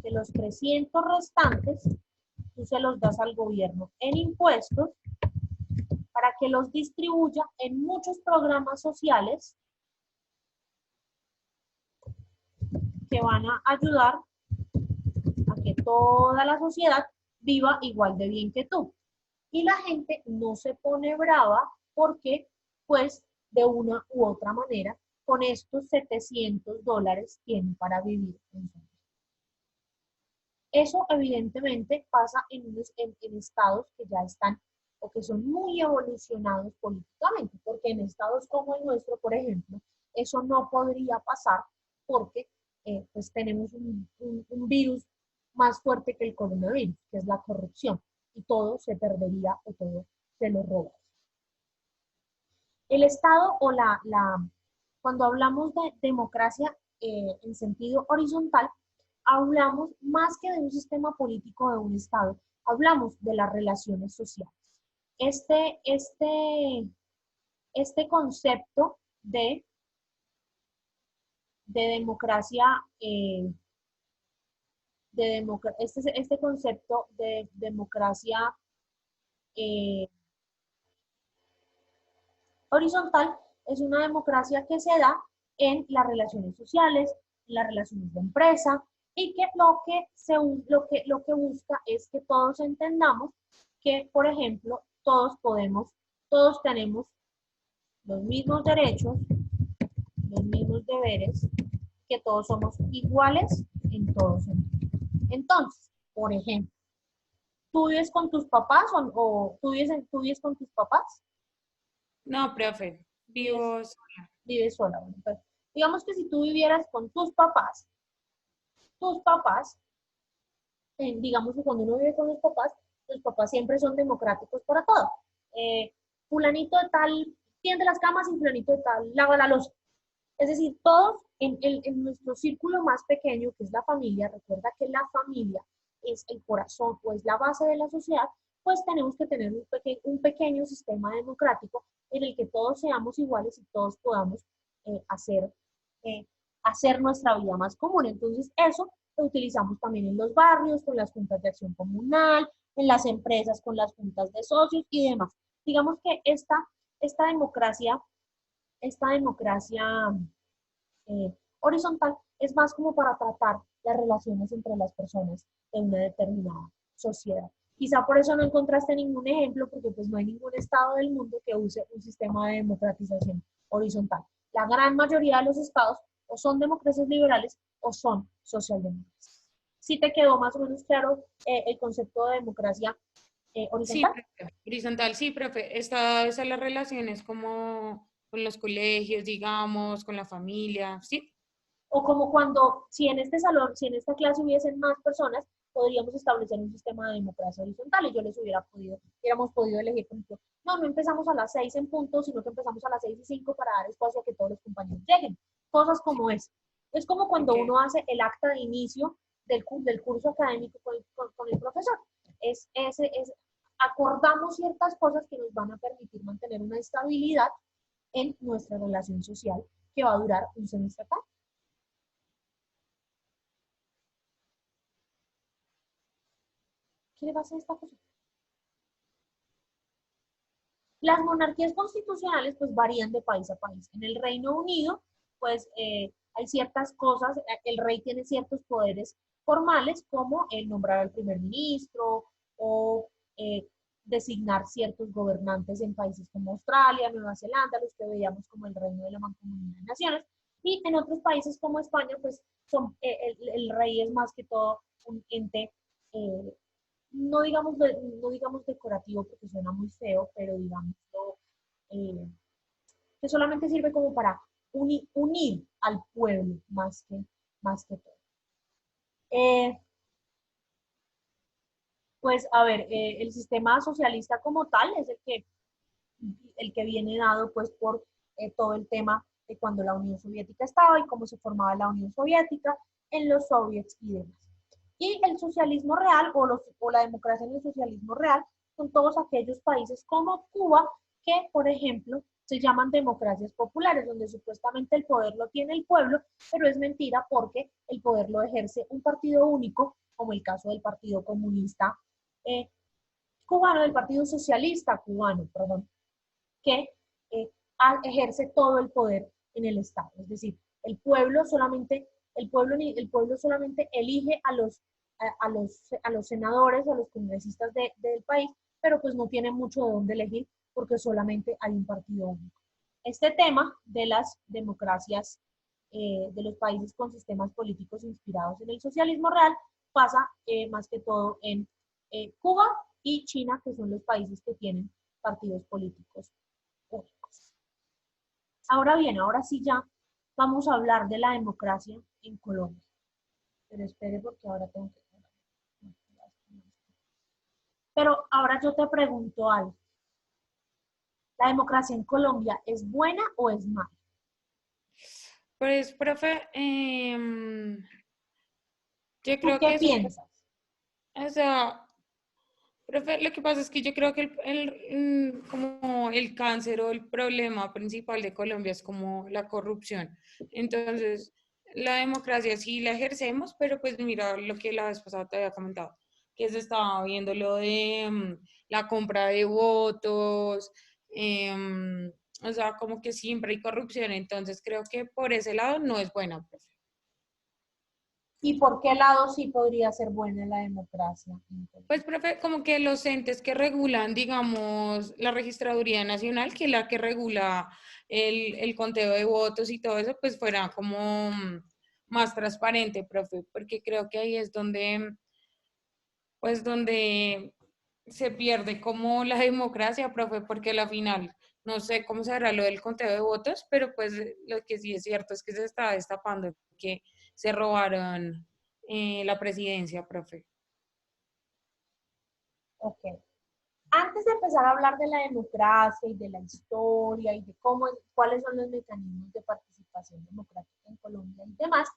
Que los 300 restantes, tú se los das al gobierno en impuestos para que los distribuya en muchos programas sociales que van a ayudar a que toda la sociedad viva igual de bien que tú. Y la gente no se pone brava porque, pues, de una u otra manera, con estos $700 tienen para vivir en su vida. Eso evidentemente pasa en estados que ya están o que son muy evolucionados políticamente, porque en estados como el nuestro, por ejemplo, eso no podría pasar porque pues tenemos un virus más fuerte que el coronavirus, que es la corrupción, y todo se perdería o todo se lo roba. El Estado o cuando hablamos de democracia en sentido horizontal, hablamos más que de un sistema político de un Estado, hablamos de las relaciones sociales. Este, este, este concepto de democracia, este concepto de democracia eh, horizontal es una democracia que se da en las relaciones sociales, las relaciones de empresa, y que lo que busca es que todos entendamos que, por ejemplo, todos tenemos los mismos derechos los mismos deberes, que todos somos iguales en todo sentido. Entonces, por ejemplo, ¿tú vives con tus papás o tú vives con tus papás? No, profe, ¿Vives, vivo. vives sola? Bueno, pues, digamos que si tú vivieras con tus papás, digamos que cuando uno vive con los papás siempre son democráticos para todo. Eh, fulanito de tal tiende las camas y fulanito de tal lava la loza. Es decir, todos en nuestro círculo más pequeño, que es la familia, recuerda que la familia es el corazón o es la base de la sociedad, pues tenemos que tener un pequeño sistema democrático en el que todos seamos iguales y todos podamos hacer, eh, hacer nuestra vida más común. Entonces, eso lo utilizamos también en los barrios, con las juntas de acción comunal, en las empresas, con las juntas de socios y demás. Digamos que esta democracia esta democracia horizontal es más como para tratar las relaciones entre las personas de una determinada sociedad. Quizá por eso no encontraste ningún ejemplo, porque pues no hay ningún estado del mundo que use un sistema de democratización horizontal. La gran mayoría de los estados o son democracias liberales o son socialdemocracias. ¿Sí te quedó más o menos claro el concepto de democracia Sí, horizontal? profe, horizontal, sí, profe. Esa las relaciones como con los colegios, digamos, con la familia, sí. O como cuando, si en este salón, si en esta clase hubiesen más personas, podríamos establecer un sistema de democracia horizontal y yo les hubiéramos podido elegir, por ejemplo, no empezamos a las 6 en punto, sino que empezamos a las 6:05 para dar espacio a que todos los compañeros lleguen. Cosas como es. Es como cuando Ok. uno hace el acta de inicio del curso académico con el profesor. Acordamos ciertas cosas que nos van a permitir mantener una estabilidad en nuestra relación social que va a durar un semestre acá. ¿Qué le pasa a esta cosa? Las monarquías constitucionales pues varían de país a país. En el Reino Unido pues hay ciertas cosas, el rey tiene ciertos poderes formales como el nombrar al primer ministro o designar ciertos gobernantes en países como Australia, Nueva Zelanda, los que veíamos como el Reino de la Mancomunidad de Naciones. Y en otros países como España pues el rey es más que todo un ente eh, no digamos decorativo porque suena muy feo, pero digamos eh, que solamente sirve como para unir al pueblo más que todo. Eh, pues a ver, el sistema socialista como tal es el que viene dado pues por todo el tema de cuando la Unión Soviética estaba y cómo se formaba la Unión Soviética en los soviets y demás. Y el socialismo real o la democracia en el socialismo real son todos aquellos países como Cuba que, por ejemplo, se llaman democracias populares, donde supuestamente el poder lo tiene el pueblo, pero es mentira porque el poder lo ejerce un partido único, como el caso del Partido Comunista eh, cubano, del Partido Socialista cubano, perdón, que eh, ejerce todo el poder en el Estado. Es decir, el pueblo solamente elige a los senadores, a los congresistas del país, pero pues no tiene mucho de dónde elegir porque solamente hay un partido único. Este tema de las democracias de los países con sistemas políticos inspirados en el socialismo real pasa más que todo en Cuba y China, que son los países que tienen partidos políticos únicos. Ahora bien, ahora sí ya vamos a hablar de la democracia en Colombia. Pero espere porque ahora tengo que... Pero ahora yo te pregunto algo. ¿La democracia en Colombia es buena o es mala? Pues, profe, yo ¿Tú creo qué que es un poco, piensas? o sea, profe, lo que pasa es que yo creo que como el cáncer o el problema principal de Colombia es como la corrupción. Entonces, la democracia sí la ejercemos, pero pues mira lo que la vez pasada te había comentado, que se estaba viendo lo de la compra de votos, o sea, como que siempre hay corrupción. Entonces, creo que por ese lado no es buena, profe. ¿Y por qué lado sí podría ser buena la democracia en Pues, Colombia? profe, como que los entes que regulan, digamos, la Registraduría Nacional, que es la que regula el conteo de votos y todo eso, pues fuera como más transparente, profe, porque creo que ahí es donde, pues donde se pierde como la democracia, profe, porque al final, no sé cómo se hará lo del conteo de votos, pero pues lo que sí es cierto es que se está destapando que se robaron la presidencia, profe. Ok. Antes de empezar a hablar de la democracia y de la historia y de cuáles son los mecanismos de participación democrática en Colombia y demás,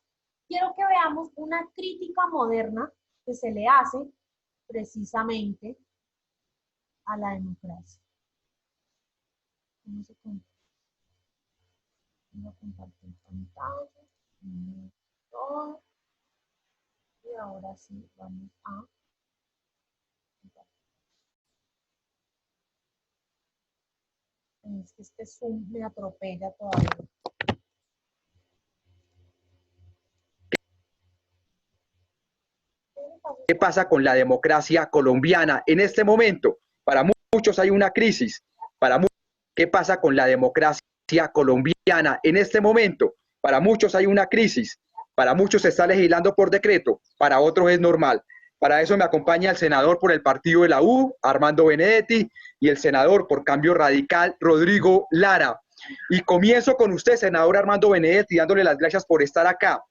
quiero que veamos una crítica moderna que se le hace precisamente a la democracia. ¿Cómo se comparte? Voy a compartir pantalla. Y ahora sí, vamos a es que este Zoom me atropella todavía. ¿Qué pasa con la democracia colombiana en este momento? Para muchos hay una crisis. ¿Qué pasa con la democracia colombiana en este momento? Para muchos hay una crisis. Para muchos se está legislando por decreto. Para otros es normal. Para eso me acompaña el senador por el partido de la U, Armando Benedetti, y el senador por Cambio Radical, Rodrigo Lara. Y comienzo con usted, senador Armando Benedetti, dándole las gracias por estar acá.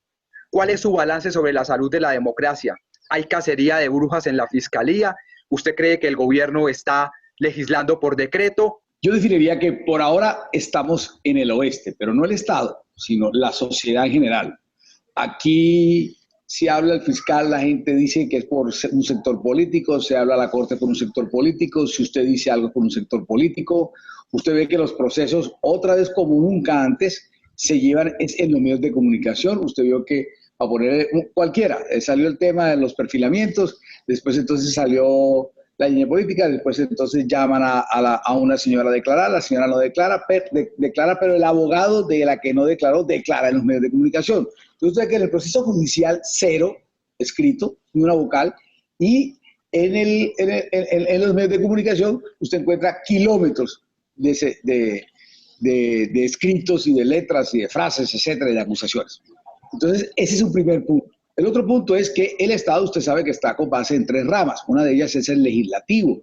¿Cuál es su balance sobre la salud de la democracia? ¿Hay cacería de brujas en la fiscalía? ¿Usted cree que el gobierno está legislando por decreto? Yo definiría que por ahora estamos en el oeste, pero no el Estado, sino la sociedad en general. Aquí si habla el fiscal, la gente dice que es por un sector político, se habla a la corte por un sector político, si usted dice algo por un sector político, usted ve que los procesos, otra vez como nunca antes, se llevan en los medios de comunicación. Usted vio que, a poner cualquiera, salió el tema de los perfilamientos, después entonces salió la línea política, después entonces llaman a una señora a declarar, la señora no declara, declara, pero el abogado de la que no declaró, declara en los medios de comunicación. Entonces usted ve que en el proceso judicial, cero escrito, ni una vocal, y en los medios de comunicación usted encuentra kilómetros de escritos y de letras y de frases, etcétera, y de acusaciones. Entonces, ese es un primer punto. El otro punto es que el Estado, usted sabe que está con base en 3 ramas. Una de ellas es el legislativo.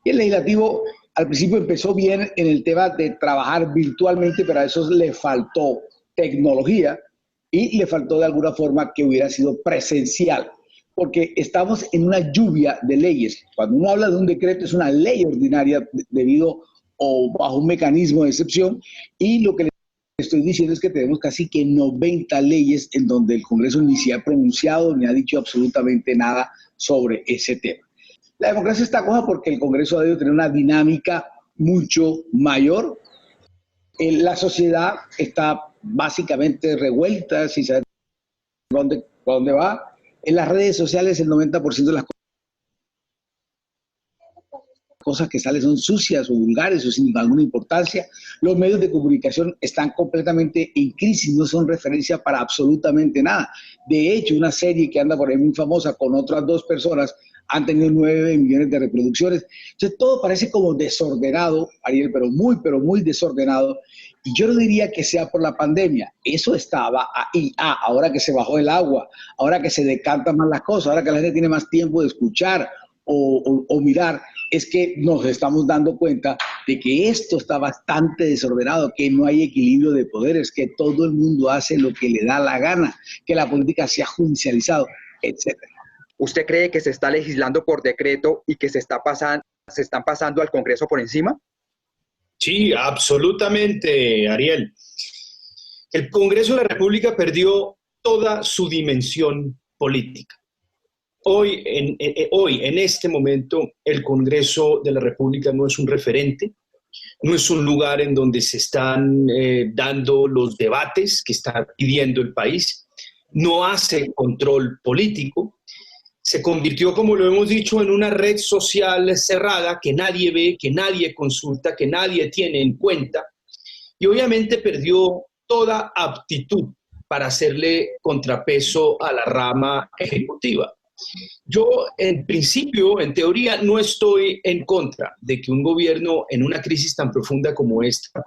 Y el legislativo al principio empezó bien en el tema de trabajar virtualmente, pero a eso le faltó tecnología y le faltó de alguna forma que hubiera sido presencial. Porque estamos en una lluvia de leyes. Cuando uno habla de un decreto, es una ley ordinaria debido o bajo un mecanismo de excepción, y lo que estoy diciendo es que tenemos casi que 90 leyes en donde el Congreso ni se ha pronunciado ni ha dicho absolutamente nada sobre ese tema. La democracia está coja porque el Congreso ha debido tener una dinámica mucho mayor. La sociedad está básicamente revuelta, sin saber dónde va. En las redes sociales el 90% de las cosas que salen son sucias o vulgares o sin alguna importancia. Los medios de comunicación están completamente en crisis, no son referencia para absolutamente nada. De hecho, una serie que anda por ahí muy famosa con otras 2 personas han tenido 9 millones de reproducciones. Entonces todo parece como desordenado, Ariel, pero muy desordenado. Y yo no diría que sea por la pandemia. Eso estaba ahí. Ahora que se bajó el agua, ahora que se decantan más las cosas, ahora que la gente tiene más tiempo de escuchar o mirar, es que nos estamos dando cuenta de que esto está bastante desordenado, que no hay equilibrio de poderes, que todo el mundo hace lo que le da la gana, que la política se ha judicializado, etc. ¿Usted cree que se está legislando por decreto y que se están pasando al Congreso por encima? Sí, absolutamente, Ariel. El Congreso de la República perdió toda su dimensión política. Hoy, en este momento, el Congreso de la República no es un referente, no es un lugar en donde se están dando los debates que está pidiendo el país, no hace control político, se convirtió, como lo hemos dicho, en una red social cerrada que nadie ve, que nadie consulta, que nadie tiene en cuenta, y obviamente perdió toda aptitud para hacerle contrapeso a la rama ejecutiva. Yo, en principio, en teoría, no estoy en contra de que un gobierno en una crisis tan profunda como esta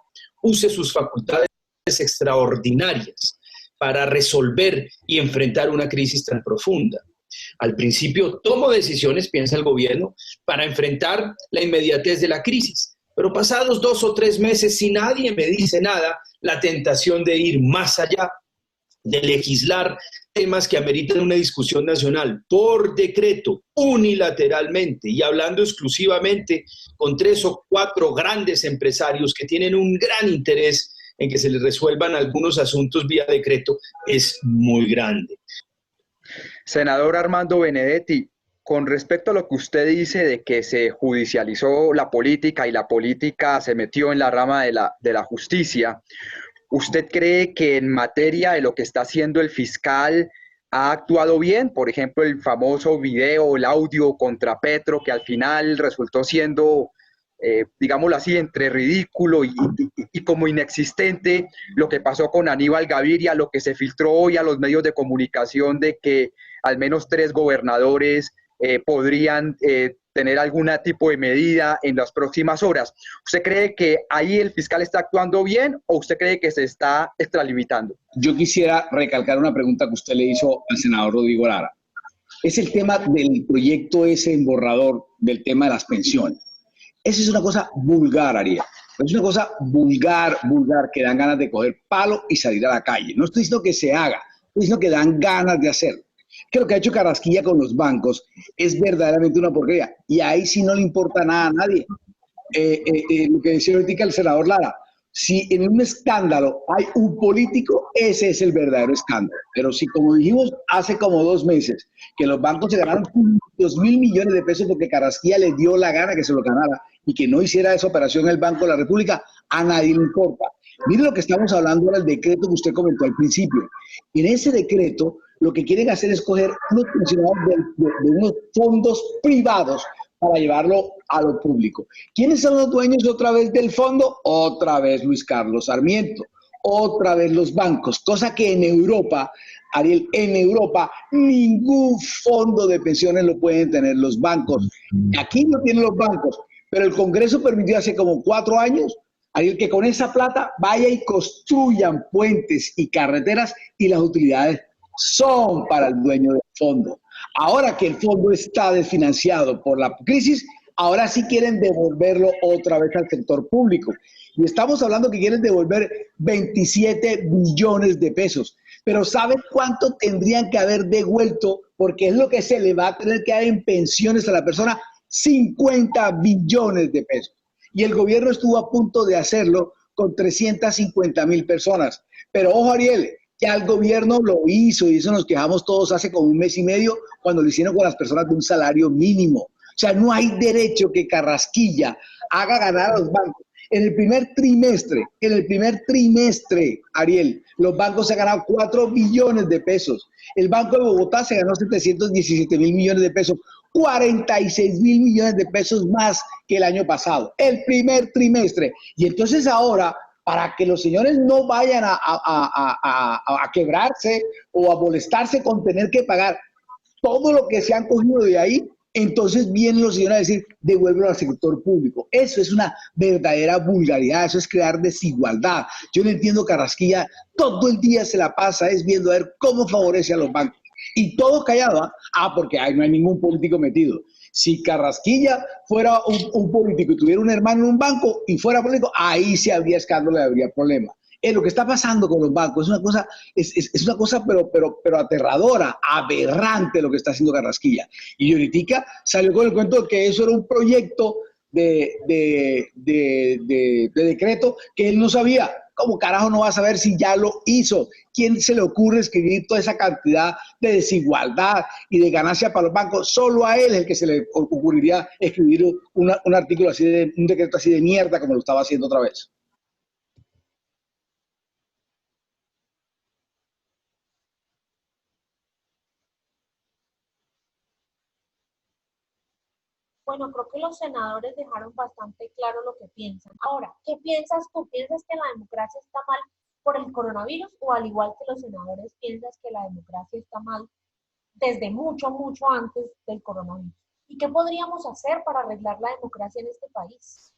use sus facultades extraordinarias para resolver y enfrentar una crisis tan profunda. Al principio tomo decisiones, piensa el gobierno, para enfrentar la inmediatez de la crisis, pero pasados 2 o 3 meses, si nadie me dice nada, la tentación de ir más allá, de legislar temas que ameritan una discusión nacional por decreto, unilateralmente y hablando exclusivamente con 3 o 4 grandes empresarios que tienen un gran interés en que se les resuelvan algunos asuntos vía decreto, es muy grande. Senador Armando Benedetti, con respecto a lo que usted dice de que se judicializó la política y la política se metió en la rama de la justicia, ¿usted cree que en materia de lo que está haciendo el fiscal ha actuado bien? Por ejemplo, el famoso video, el audio contra Petro, que al final resultó siendo, digámoslo así, entre ridículo y como inexistente, lo que pasó con Aníbal Gaviria, lo que se filtró hoy a los medios de comunicación de que al menos 3 gobernadores podrían tener algún tipo de medida en las próximas horas. ¿Usted cree que ahí el fiscal está actuando bien o usted cree que se está extralimitando? Yo quisiera recalcar una pregunta que usted le hizo al senador Rodrigo Lara. Es el tema del proyecto ese en borrador del tema de las pensiones. Esa es una cosa vulgar, Ariel. Es una cosa vulgar, que dan ganas de coger palo y salir a la calle. No estoy diciendo que se haga, estoy diciendo que dan ganas de hacerlo. Que lo que ha hecho Carrasquilla con los bancos es verdaderamente una porquería. Y ahí sí no le importa nada a nadie. Lo que decía ahorita el senador Lara, si en un escándalo hay un político, ese es el verdadero escándalo. Pero si, como dijimos hace como 2 meses, que los bancos se ganaron 2.000 millones de pesos porque Carrasquilla le dio la gana que se lo ganara y que no hiciera esa operación en el Banco de la República, a nadie le importa. Mire lo que estamos hablando ahora, el decreto que usted comentó al principio. En ese decreto, lo que quieren hacer es coger unos pensionados de unos fondos privados para llevarlo a lo público. ¿Quiénes son los dueños otra vez del fondo? Otra vez Luis Carlos Sarmiento, otra vez los bancos, cosa que en Europa, Ariel, en Europa ningún fondo de pensiones lo pueden tener los bancos. Aquí no tienen los bancos, pero el Congreso permitió hace como 4 años, Ariel, que con esa plata vaya y construyan puentes y carreteras y las utilidades son para el dueño del fondo. Ahora que el fondo está desfinanciado por la crisis, ahora sí quieren devolverlo otra vez al sector público. Y estamos hablando que quieren devolver 27 billones de pesos. Pero ¿saben cuánto tendrían que haber devuelto? Porque es lo que se le va a tener que dar en pensiones a la persona, 50 billones de pesos. Y el gobierno estuvo a punto de hacerlo con 350,000 personas. Pero ojo, Ariel, ya el gobierno lo hizo y eso nos quejamos todos hace como 1 mes y medio cuando lo hicieron con las personas de un salario mínimo. O sea, no hay derecho que Carrasquilla haga ganar a los bancos. En el primer trimestre, Ariel, los bancos se han ganado 4 billones de pesos. El Banco de Bogotá se ganó 717,000 millones de pesos, 46,000 millones de pesos más que el año pasado. El primer trimestre. Y entonces ahora, para que los señores no vayan a quebrarse o a molestarse con tener que pagar todo lo que se han cogido de ahí, entonces vienen los señores a decir, devuélvelo al sector público. Eso es una verdadera vulgaridad, eso es crear desigualdad. Yo no entiendo, Carrasquilla, todo el día se la pasa es viendo a ver cómo favorece a los bancos. Y todo callado, porque no hay ningún político metido. Si Carrasquilla fuera un político y tuviera un hermano en un banco y fuera político, ahí sí habría escándalo y habría problema. Lo que está pasando con los bancos es una cosa pero aterradora, aberrante lo que está haciendo Carrasquilla. Y ahorita salió con el cuento de que eso era un proyecto de decreto que él no sabía. ¿Cómo carajo no va a saber si ya lo hizo? ¿Quién se le ocurre escribir toda esa cantidad de desigualdad y de ganancia para los bancos? Solo a él es el que se le ocurriría escribir un artículo así, un decreto así de mierda como lo estaba haciendo otra vez. Bueno, creo que los senadores dejaron bastante claro lo que piensan. Ahora, ¿qué piensas tú? ¿Piensas que la democracia está mal por el coronavirus o al igual que los senadores piensas que la democracia está mal desde mucho, mucho antes del coronavirus? ¿Y qué podríamos hacer para arreglar la democracia en este país?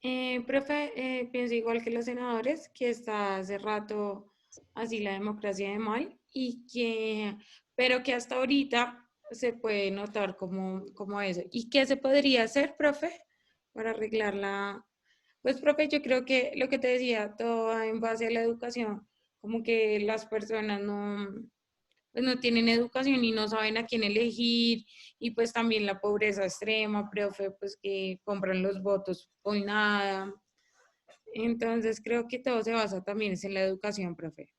Profe, pienso igual que los senadores, que está hace rato así la democracia de mal pero que hasta ahorita se puede notar como eso. ¿Y qué se podría hacer, profe, para arreglarla? Pues, profe, yo creo que lo que te decía, todo va en base a la educación, como que las personas pues no tienen educación y no saben a quién elegir, y pues también la pobreza extrema, profe, pues que compran los votos con nada. Entonces creo que todo se basa también es en la educación, profe.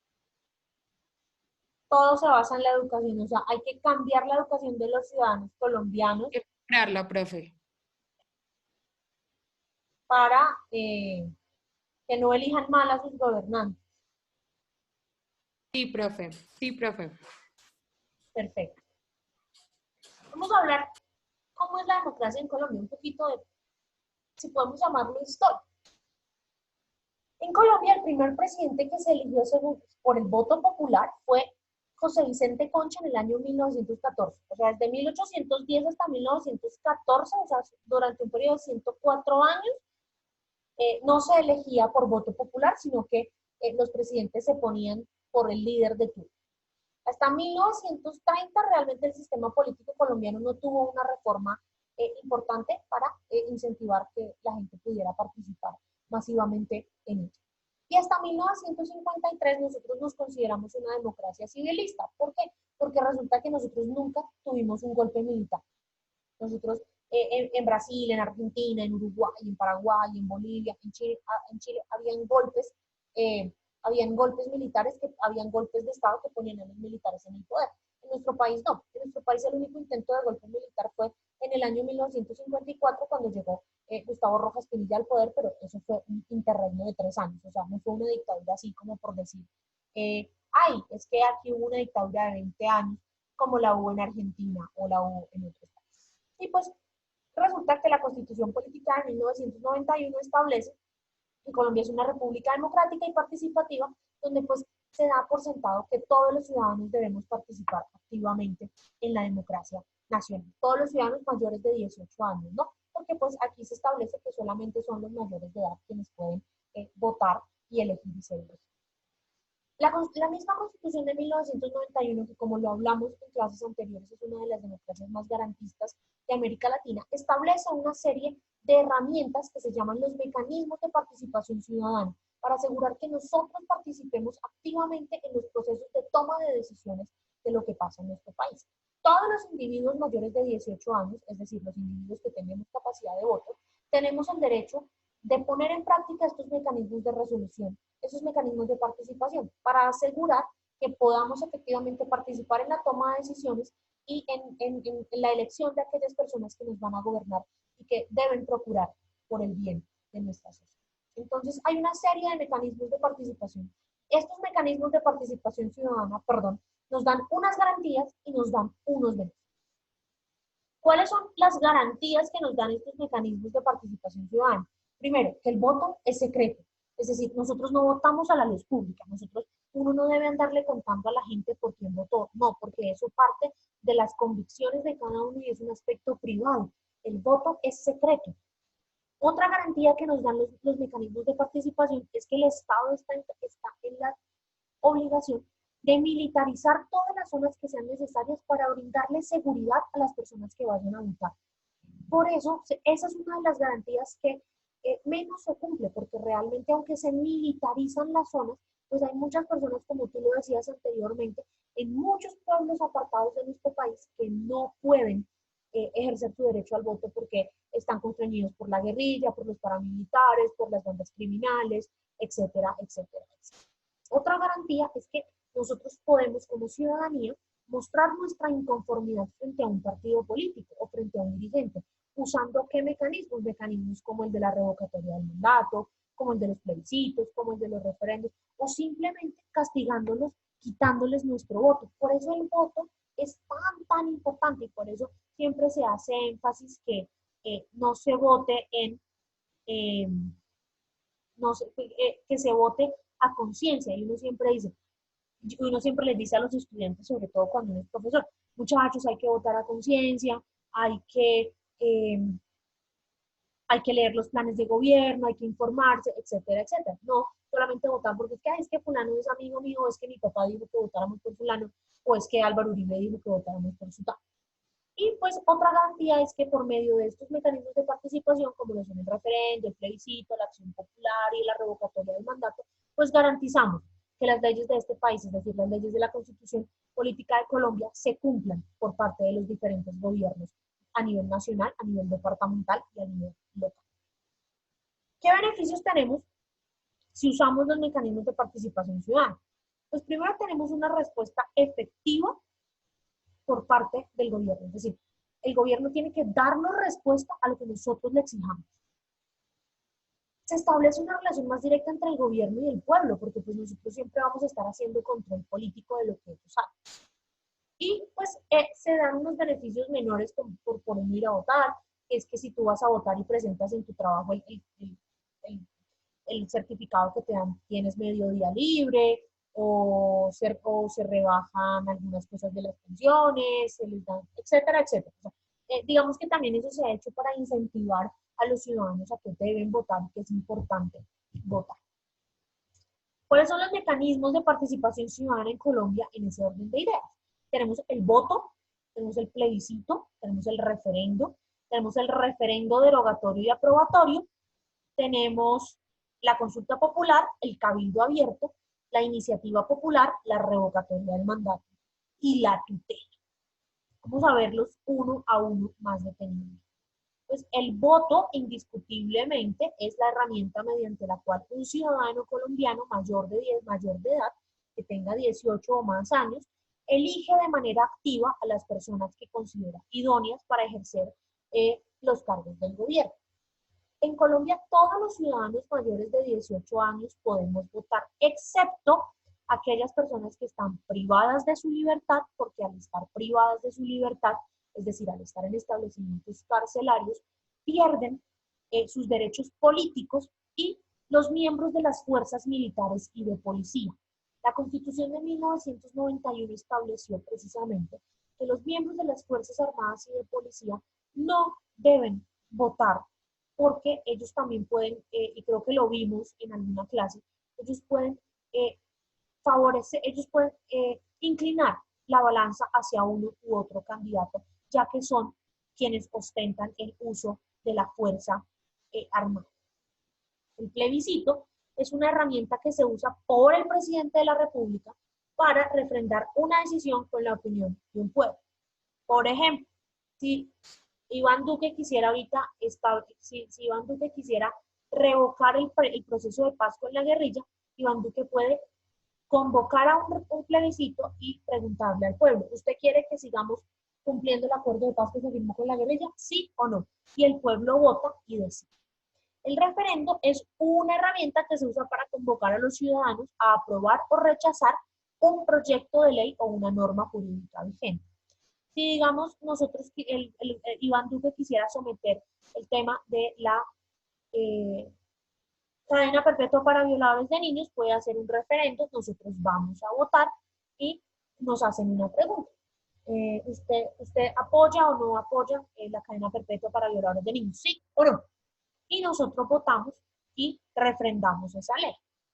Todo se basa en la educación, o sea, hay que cambiar la educación de los ciudadanos colombianos Hay que mejorarla, profe. para que no elijan mal a sus gobernantes. Sí, profe. Sí, profe. Perfecto. Vamos a hablar cómo es la democracia en Colombia, un poquito de, si podemos llamarlo, historia. En Colombia, el primer presidente que se eligió por el voto popular fue José Vicente Concha en el año 1914. O sea, desde 1810 hasta 1914, o sea, durante un periodo de 104 años, no se elegía por voto popular, sino que los presidentes se ponían por el líder de turno. Hasta 1930 realmente el sistema político colombiano no tuvo una reforma importante para incentivar que la gente pudiera participar masivamente en ello. Y hasta 1953 nosotros nos consideramos una democracia civilista. ¿Por qué? Porque resulta que nosotros nunca tuvimos un golpe militar. Nosotros en Brasil, en Argentina, en Uruguay, en Paraguay, en Bolivia, en Chile habían golpes militares, habían golpes de Estado que ponían a los militares en el poder. En nuestro país no. En nuestro país el único intento de golpe militar fue en el año 1954 cuando llegó Gustavo Rojas Pinilla al poder, pero eso fue un interregno de 3 años. O sea, no fue una dictadura así como por decir, es que aquí hubo una dictadura de 20 años como la hubo en Argentina o la hubo en otros países. Y pues resulta que la Constitución Política de 1991 establece que Colombia es una república democrática y participativa, donde pues se da por sentado que todos los ciudadanos debemos participar activamente en la democracia nacional. Todos los ciudadanos mayores de 18 años, ¿no? Porque pues aquí se establece que solamente son los mayores de edad quienes pueden votar y elegir y ser elegidos. La misma Constitución de 1991, que como lo hablamos en clases anteriores, es una de las democracias más garantistas de América Latina, establece una serie de herramientas que se llaman los mecanismos de participación ciudadana, para asegurar que nosotros participemos activamente en los procesos de toma de decisiones de lo que pasa en nuestro país. Todos los individuos mayores de 18 años, es decir, los individuos que tenemos capacidad de voto, tenemos el derecho de poner en práctica estos mecanismos de resolución, esos mecanismos de participación, para asegurar que podamos efectivamente participar en la toma de decisiones y en la elección de aquellas personas que nos van a gobernar y que deben procurar por el bien de nuestra sociedad. Entonces, hay una serie de mecanismos de participación. Estos mecanismos de participación ciudadana, nos dan unas garantías y nos dan unos beneficios. ¿Cuáles son las garantías que nos dan estos mecanismos de participación ciudadana? Primero, que el voto es secreto. Es decir, nosotros no votamos a la luz pública. Uno no debe andarle contando a la gente por quién votó. No, porque eso parte de las convicciones de cada uno y es un aspecto privado. El voto es secreto. Otra garantía que nos dan los mecanismos de participación es que el Estado está en la obligación de militarizar todas las zonas que sean necesarias para brindarle seguridad a las personas que vayan a votar. Por eso, esa es una de las garantías que menos se cumple, porque realmente aunque se militarizan las zonas, pues hay muchas personas, como tú lo decías anteriormente, en muchos pueblos apartados de nuestro país que no pueden ejercer su derecho al voto porque están constreñidos por la guerrilla, por los paramilitares, por las bandas criminales, etcétera, etcétera, etcétera. Otra garantía es que nosotros podemos como ciudadanía mostrar nuestra inconformidad frente a un partido político o frente a un dirigente, usando qué mecanismos, mecanismos como el de la revocatoria del mandato, como el de los plebiscitos, como el de los referendos, o simplemente castigándolos, quitándoles nuestro voto. Por eso el voto es tan importante y por eso siempre se hace énfasis que no se vote que se vote a conciencia. Y uno siempre les dice a los estudiantes, sobre todo cuando uno es profesor, muchachos, hay que votar a conciencia, hay que hay que leer los planes de gobierno, hay que informarse, etcétera, etcétera. No solamente votar porque es que fulano es amigo mío, es que mi papá dijo que votáramos por fulano, o es que Álvaro Uribe dijo que votáramos por su tal. Y pues otra garantía es que por medio de estos mecanismos de participación, como lo son el referendo, el plebiscito, la acción popular y la revocatoria del mandato, pues garantizamos que las leyes de este país, es decir, las leyes de la Constitución Política de Colombia, se cumplan por parte de los diferentes gobiernos a nivel nacional, a nivel departamental y a nivel local. ¿Qué beneficios tenemos si usamos los mecanismos de participación ciudadana? Pues primero tenemos una respuesta efectiva por parte del gobierno, es decir, el gobierno tiene que darnos respuesta a lo que nosotros le exijamos. Se establece una relación más directa entre el gobierno y el pueblo, porque pues nosotros siempre vamos a estar haciendo control político de lo que ellos hacen. Y pues se dan unos beneficios menores por no ir a votar, es que si tú vas a votar y presentas en tu trabajo el certificado que te dan, tienes medio día libre, o se rebajan algunas cosas de las pensiones, se les dan, etcétera, etcétera. O sea, digamos que también eso se ha hecho para incentivar a los ciudadanos a que deben votar, que es importante votar. ¿Cuáles son los mecanismos de participación ciudadana en Colombia en ese orden de ideas? Tenemos el voto, tenemos el plebiscito, tenemos el referendo derogatorio y aprobatorio, tenemos la consulta popular, el cabildo abierto, la iniciativa popular, la revocatoria del mandato y la tutela. Vamos a verlos uno a uno más detenidamente. Pues el voto indiscutiblemente es la herramienta mediante la cual un ciudadano colombiano mayor de edad, que tenga 18 o más años, elige de manera activa a las personas que considera idóneas para ejercer los cargos del gobierno. En Colombia, todos los ciudadanos mayores de 18 años podemos votar, excepto aquellas personas que están privadas de su libertad, porque al estar privadas de su libertad, es decir, al estar en establecimientos carcelarios, pierden sus derechos políticos y los miembros de las fuerzas militares y de policía. La Constitución de 1991 estableció precisamente que los miembros de las Fuerzas Armadas y de Policía no deben votar, porque ellos también pueden, y creo que lo vimos en alguna clase, ellos pueden inclinar la balanza hacia uno u otro candidato, ya que son quienes ostentan el uso de la fuerza armada. El plebiscito es una herramienta que se usa por el presidente de la República para refrendar una decisión con la opinión de un pueblo. Por ejemplo, si Iván Duque quisiera si Iván Duque quisiera revocar el proceso de paz con la guerrilla, Iván Duque puede convocar a un plebiscito y preguntarle al pueblo, ¿usted quiere que sigamos cumpliendo el acuerdo de paz que se firmó con la guerrilla? ¿Sí o no? Y el pueblo vota y decide. El referendo es una herramienta que se usa para convocar a los ciudadanos a aprobar o rechazar un proyecto de ley o una norma jurídica vigente. Si digamos nosotros, Iván Duque quisiera someter el tema de la cadena perpetua para violadores de niños, puede hacer un referendo, nosotros vamos a votar y nos hacen una pregunta. ¿Usted apoya o no apoya la cadena perpetua para violadores de niños? ¿Sí o no? Y nosotros votamos y refrendamos esa ley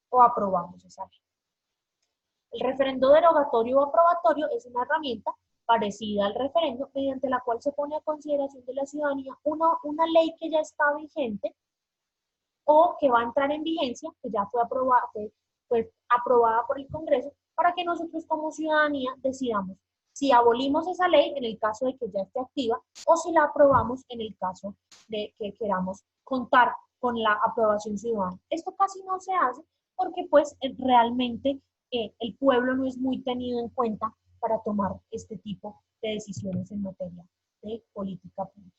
o aprobamos esa ley. El referendo derogatorio o aprobatorio es una herramienta parecida al referendo, mediante la cual se pone a consideración de la ciudadanía una ley que ya está vigente o que va a entrar en vigencia, que ya fue aprobada por el Congreso, para que nosotros como ciudadanía decidamos si abolimos esa ley en el caso de que ya esté activa o si la aprobamos en el caso de que queramos contar con la aprobación ciudadana. Esto casi no se hace porque pues realmente el pueblo no es muy tenido en cuenta para tomar este tipo de decisiones en materia de política pública.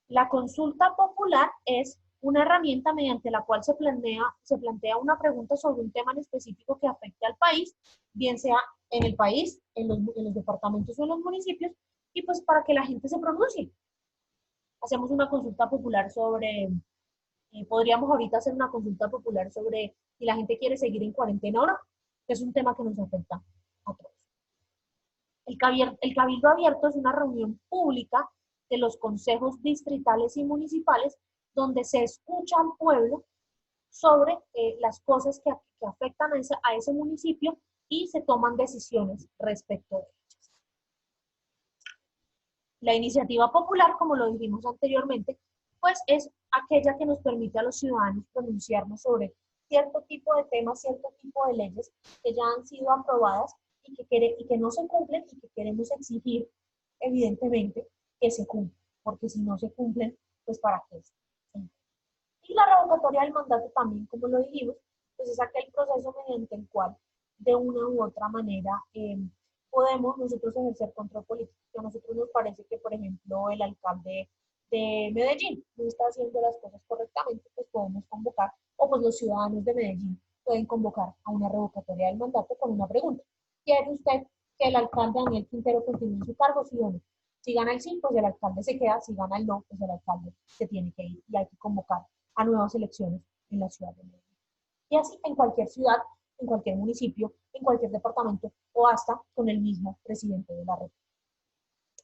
La consulta popular es una herramienta mediante la cual se plantea una pregunta sobre un tema en específico que afecte al país, bien sea en el país, en los departamentos o en los municipios, y pues para que la gente se pronuncie. Hacemos una consulta popular sobre, podríamos ahorita hacer una consulta popular sobre si la gente quiere seguir en cuarentena o no, que es un tema que nos afecta a todos. El cabildo abierto es una reunión pública de los consejos distritales y municipales, donde se escucha al pueblo sobre las cosas que afectan a ese municipio y se toman decisiones respecto de ellas. La iniciativa popular, como lo dijimos anteriormente, pues es aquella que nos permite a los ciudadanos pronunciarnos sobre cierto tipo de temas, cierto tipo de leyes que ya han sido aprobadas y que no se cumplen y que queremos exigir, evidentemente, que se cumplan, porque si no se cumplen, pues ¿para qué? Y la revocatoria del mandato también, como lo dijimos, pues es aquel proceso mediante el cual, de una u otra manera, podemos nosotros ejercer control político. A nosotros nos parece que, por ejemplo, el alcalde de Medellín no está haciendo las cosas correctamente, pues podemos convocar, o pues los ciudadanos de Medellín pueden convocar a una revocatoria del mandato con una pregunta. ¿Quiere usted que el alcalde Daniel Quintero continúe en su cargo, sí o no? Si gana el sí, pues el alcalde se queda. Si gana el no, pues el alcalde se tiene que ir y hay que convocar a nuevas elecciones en la ciudad de Medellín. Y así en cualquier ciudad, en cualquier municipio, en cualquier departamento o hasta con el mismo presidente de la República.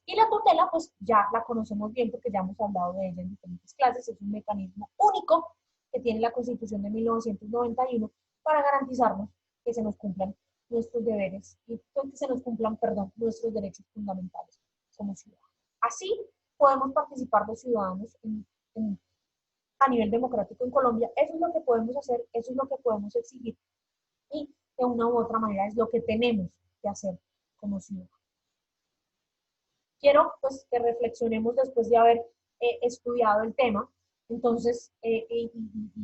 Y la tutela, pues ya la conocemos bien porque ya hemos hablado de ella en diferentes clases. Es un mecanismo único que tiene la Constitución de 1991 para garantizarnos que se nos cumplan nuestros deberes y que se nos cumplan, perdón, nuestros derechos fundamentales como ciudadanos. Así podemos participar los ciudadanos a nivel democrático en Colombia. Eso es lo que podemos hacer, eso es lo que podemos exigir y de una u otra manera es lo que tenemos que hacer como ciudadanos. Quiero pues que reflexionemos después de haber estudiado el tema. Entonces, y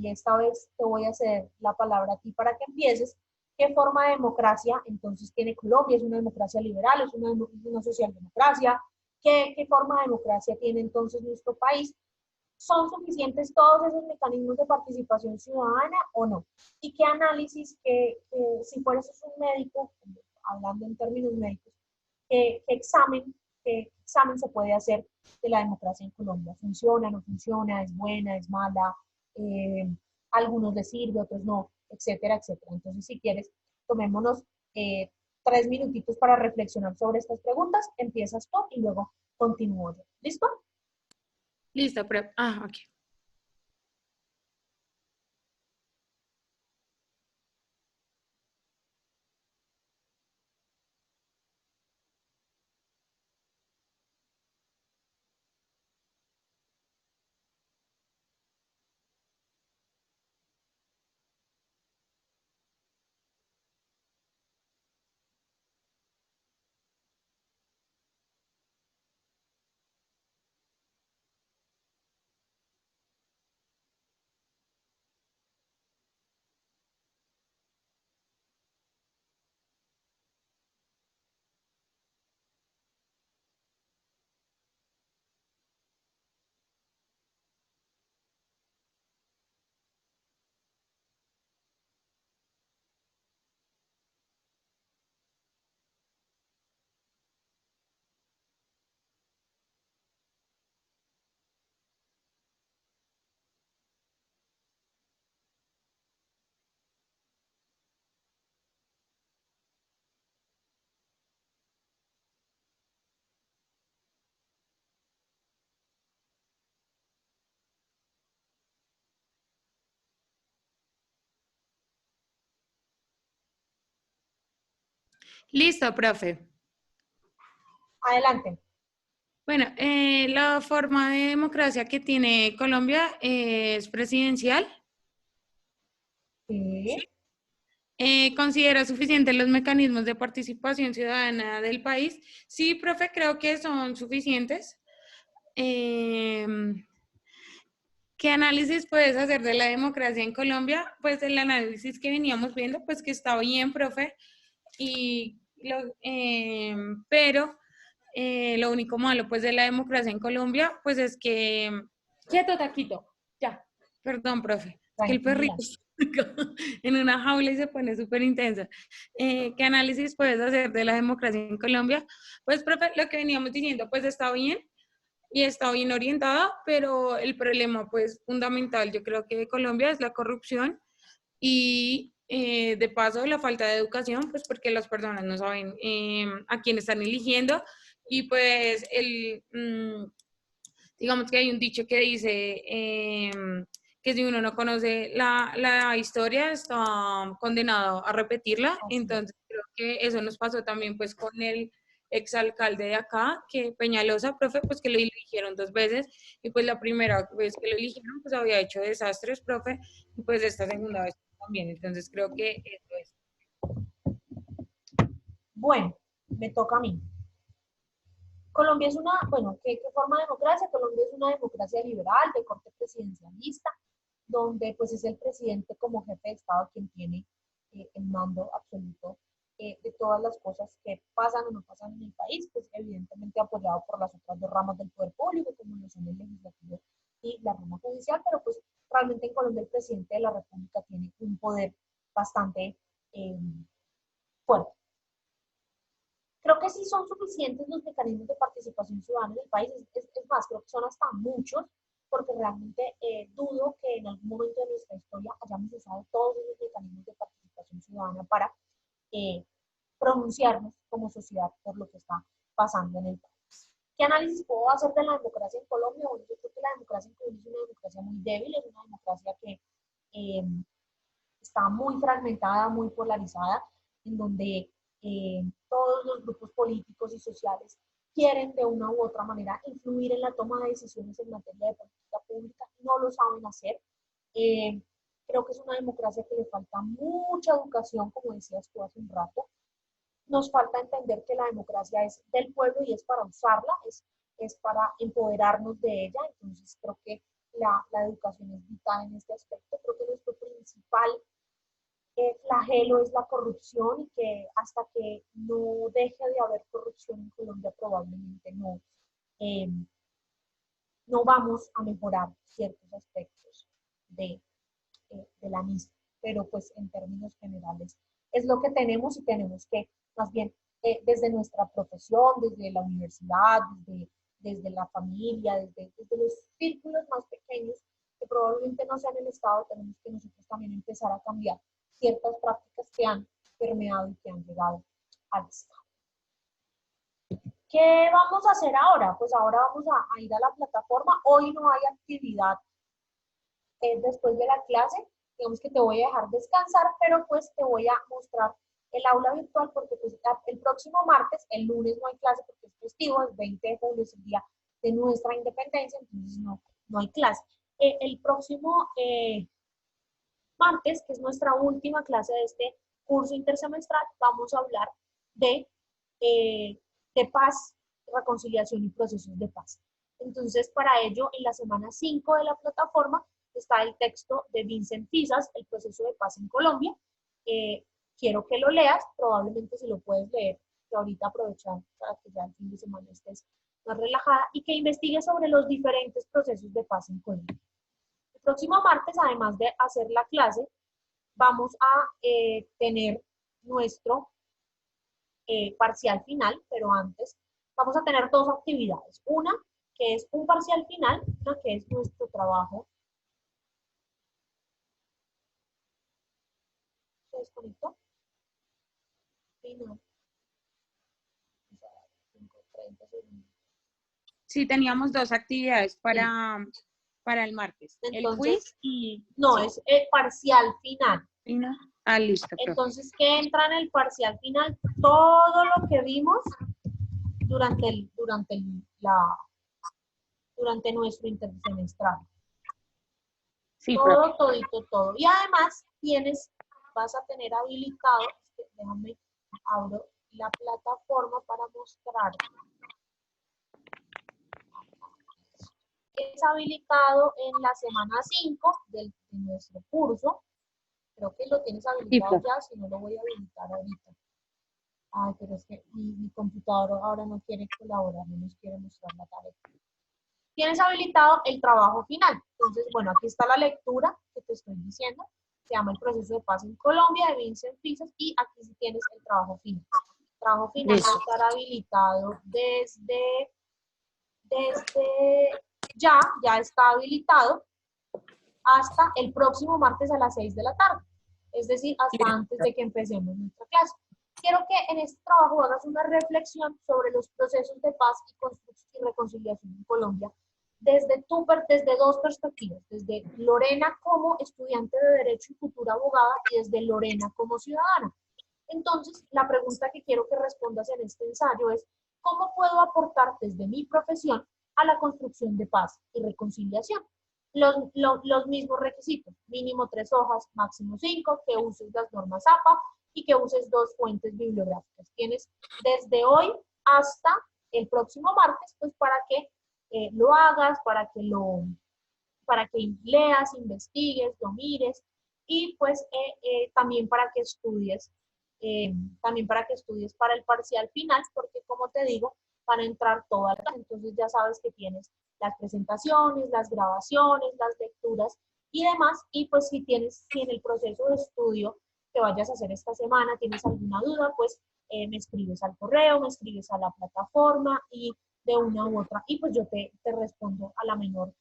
esta vez te voy a ceder la palabra a ti para que empieces. ¿Qué forma de democracia entonces tiene Colombia? ¿Es una democracia liberal? ¿Es una socialdemocracia? ¿Qué forma de democracia tiene entonces nuestro país? ¿Son suficientes todos esos mecanismos de participación ciudadana o no? ¿Y qué análisis, si fueras un médico, hablando en términos médicos, qué examen se puede hacer de la democracia en Colombia? ¿Funciona, no funciona? ¿Es buena, es mala? Algunos les sirve, otros no, etcétera, etcétera. Entonces, si quieres, tomémonos 3 minutitos para reflexionar sobre estas preguntas. Empiezas tú y luego continúo yo. ¿Listo? Listo, pero... ok. Listo, profe. Adelante. Bueno, la forma de democracia que tiene Colombia es presidencial. Sí. ¿Considera suficientes los mecanismos de participación ciudadana del país? Sí, profe, creo que son suficientes. ¿Qué análisis puedes hacer de la democracia en Colombia? Pues el análisis que veníamos viendo, pues que está bien, profe, pero lo único malo pues de la democracia en Colombia, pues es que... Quieto, Taquito, ya, perdón, profe, es que el perrito está en una jaula y se pone súper intensa. ¿Qué análisis puedes hacer de la democracia en Colombia? Pues, profe, lo que veníamos diciendo, pues está bien, y está bien orientada, pero el problema pues fundamental yo creo que de Colombia es la corrupción y de paso la falta de educación, pues porque las personas no saben a quién están eligiendo y pues digamos que hay un dicho que dice que si uno no conoce la historia, está condenado a repetirla. Entonces creo que eso nos pasó también pues con el exalcalde de acá, que Peñalosa, profe, pues que lo eligieron 2 veces, y pues la primera vez que lo eligieron, pues había hecho desastres, profe, y pues esta segunda vez también. Entonces creo que eso es. Bueno, me toca a mí. Colombia es una, bueno, ¿qué forma de democracia? Colombia es una democracia liberal, de corte presidencialista, donde pues es el presidente como jefe de Estado quien tiene el mando absoluto de todas las cosas que pasan o no pasan en el país, pues evidentemente apoyado por las otras dos ramas del poder público, como lo son el legislativo y la rama judicial, pero pues realmente en Colombia el presidente de la República tiene un poder bastante fuerte. Creo que sí son suficientes los mecanismos de participación ciudadana en el país, es más, creo que son hasta muchos, porque realmente dudo que en algún momento de nuestra historia hayamos usado todos esos mecanismos de participación ciudadana para pronunciarnos como sociedad por lo que está pasando en el país. ¿Qué análisis puedo hacer de la democracia en Colombia? Bueno, yo creo que la democracia en Colombia es una democracia muy débil, es una democracia que está muy fragmentada, muy polarizada, en donde todos los grupos políticos y sociales quieren de una u otra manera influir en la toma de decisiones en materia de política pública, no lo saben hacer. Creo que es una democracia que le falta mucha educación, como decías tú hace un rato. Nos falta entender que la democracia es del pueblo y es para usarla, es para empoderarnos de ella. Entonces creo que la educación es vital en este aspecto. Creo que nuestro principal flagelo es la corrupción y que hasta que no deje de haber corrupción en Colombia probablemente no vamos a mejorar ciertos aspectos de la misma, pero pues en términos generales es lo que tenemos y tenemos que más bien desde nuestra profesión, desde la universidad, desde la familia, desde los círculos más pequeños que probablemente no sean el Estado, tenemos que nosotros también empezar a cambiar ciertas prácticas que han permeado y que han llegado al Estado. ¿Qué vamos a hacer ahora? Pues ahora vamos a ir a la plataforma. Hoy no hay actividad después de la clase. Digamos que te voy a dejar descansar, pero pues te voy a mostrar el aula virtual porque pues, el próximo martes, el lunes no hay clase porque es festivo, el 20 de julio es el día de nuestra independencia, entonces no hay clase. El próximo martes, que es nuestra última clase de este curso intersemestral, vamos a hablar de paz, reconciliación y procesos de paz. Entonces, para ello, en la semana 5 de la plataforma está el texto de Vincent Fisas, El proceso de paz en Colombia. Quiero que lo leas, probablemente si lo puedes leer, que ahorita aprovechar para que ya el fin de semana estés más relajada y que investigues sobre los diferentes procesos de paz en Colombia. El próximo martes, además de hacer la clase, vamos a tener nuestro parcial final, pero antes vamos a tener dos actividades. Una, que es un parcial final, una que es nuestro trabajo. ¿Se desconectó? Final. Sí, teníamos 2 actividades para el martes. Entonces, el quiz y... No, sí. es el parcial final. ¿No? Ah, listo. Entonces, ¿qué entra en el parcial final? Todo lo que vimos durante nuestro intersemestral. Sí, Todo. Y además vas a tener habilitado, déjame abro la plataforma para mostrarte. Es habilitado en la semana 5 de nuestro curso. Creo que lo tienes habilitado ya, si no lo voy a habilitar ahorita. Ay, pero es que mi computador ahora no quiere colaborar, no nos quiere mostrar la tarea. Tienes habilitado el trabajo final. Entonces, bueno, aquí está la lectura que te estoy diciendo. Se llama El proceso de paz en Colombia, de Vincent Fisas, y aquí sí tienes el trabajo final. El trabajo final va a estar habilitado desde ya está habilitado hasta el próximo martes a las 6 de la tarde. Es decir, hasta antes de que empecemos nuestra clase. Quiero que en este trabajo hagas una reflexión sobre los procesos de paz y reconciliación en Colombia desde dos perspectivas, desde Lorena como estudiante de Derecho y futura abogada y desde Lorena como ciudadana. Entonces, la pregunta que quiero que respondas en este ensayo es, ¿cómo puedo aportar desde mi profesión a la construcción de paz y reconciliación? Los mismos requisitos, mínimo 3 hojas, máximo 5, que uses las normas APA y que uses 2 fuentes bibliográficas. Tienes desde hoy hasta el próximo martes, pues para que lo hagas, para que leas, investigues, lo mires y pues también para que estudies para el parcial final, porque como te digo, van a entrar todas las, entonces ya sabes que tienes las presentaciones, las grabaciones, las lecturas y demás, y pues si en el proceso de estudio que vayas a hacer esta semana tienes alguna duda, pues me escribes al correo, me escribes a la plataforma y de una u otra, y pues yo te respondo a la menor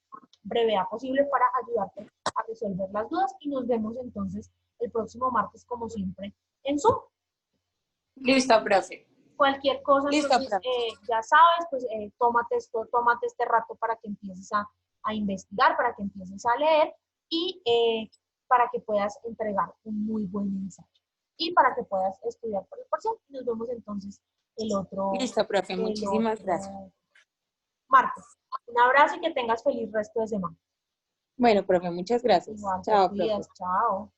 brevedad posible para ayudarte a resolver las dudas y nos vemos entonces el próximo martes como siempre en Zoom. Listo, profe. Cualquier cosa, Listo, entonces ya sabes, pues tómate este rato para que empieces a investigar, para que empieces a leer y para que puedas entregar un muy buen ensayo y para que puedas estudiar por el parcial. Nos vemos entonces el otro. Listo, profe, muchísimas gracias. Martes. Un abrazo y que tengas feliz resto de semana. Bueno, profe, muchas gracias. Igual, Chao, te cuidas. profe. Chao.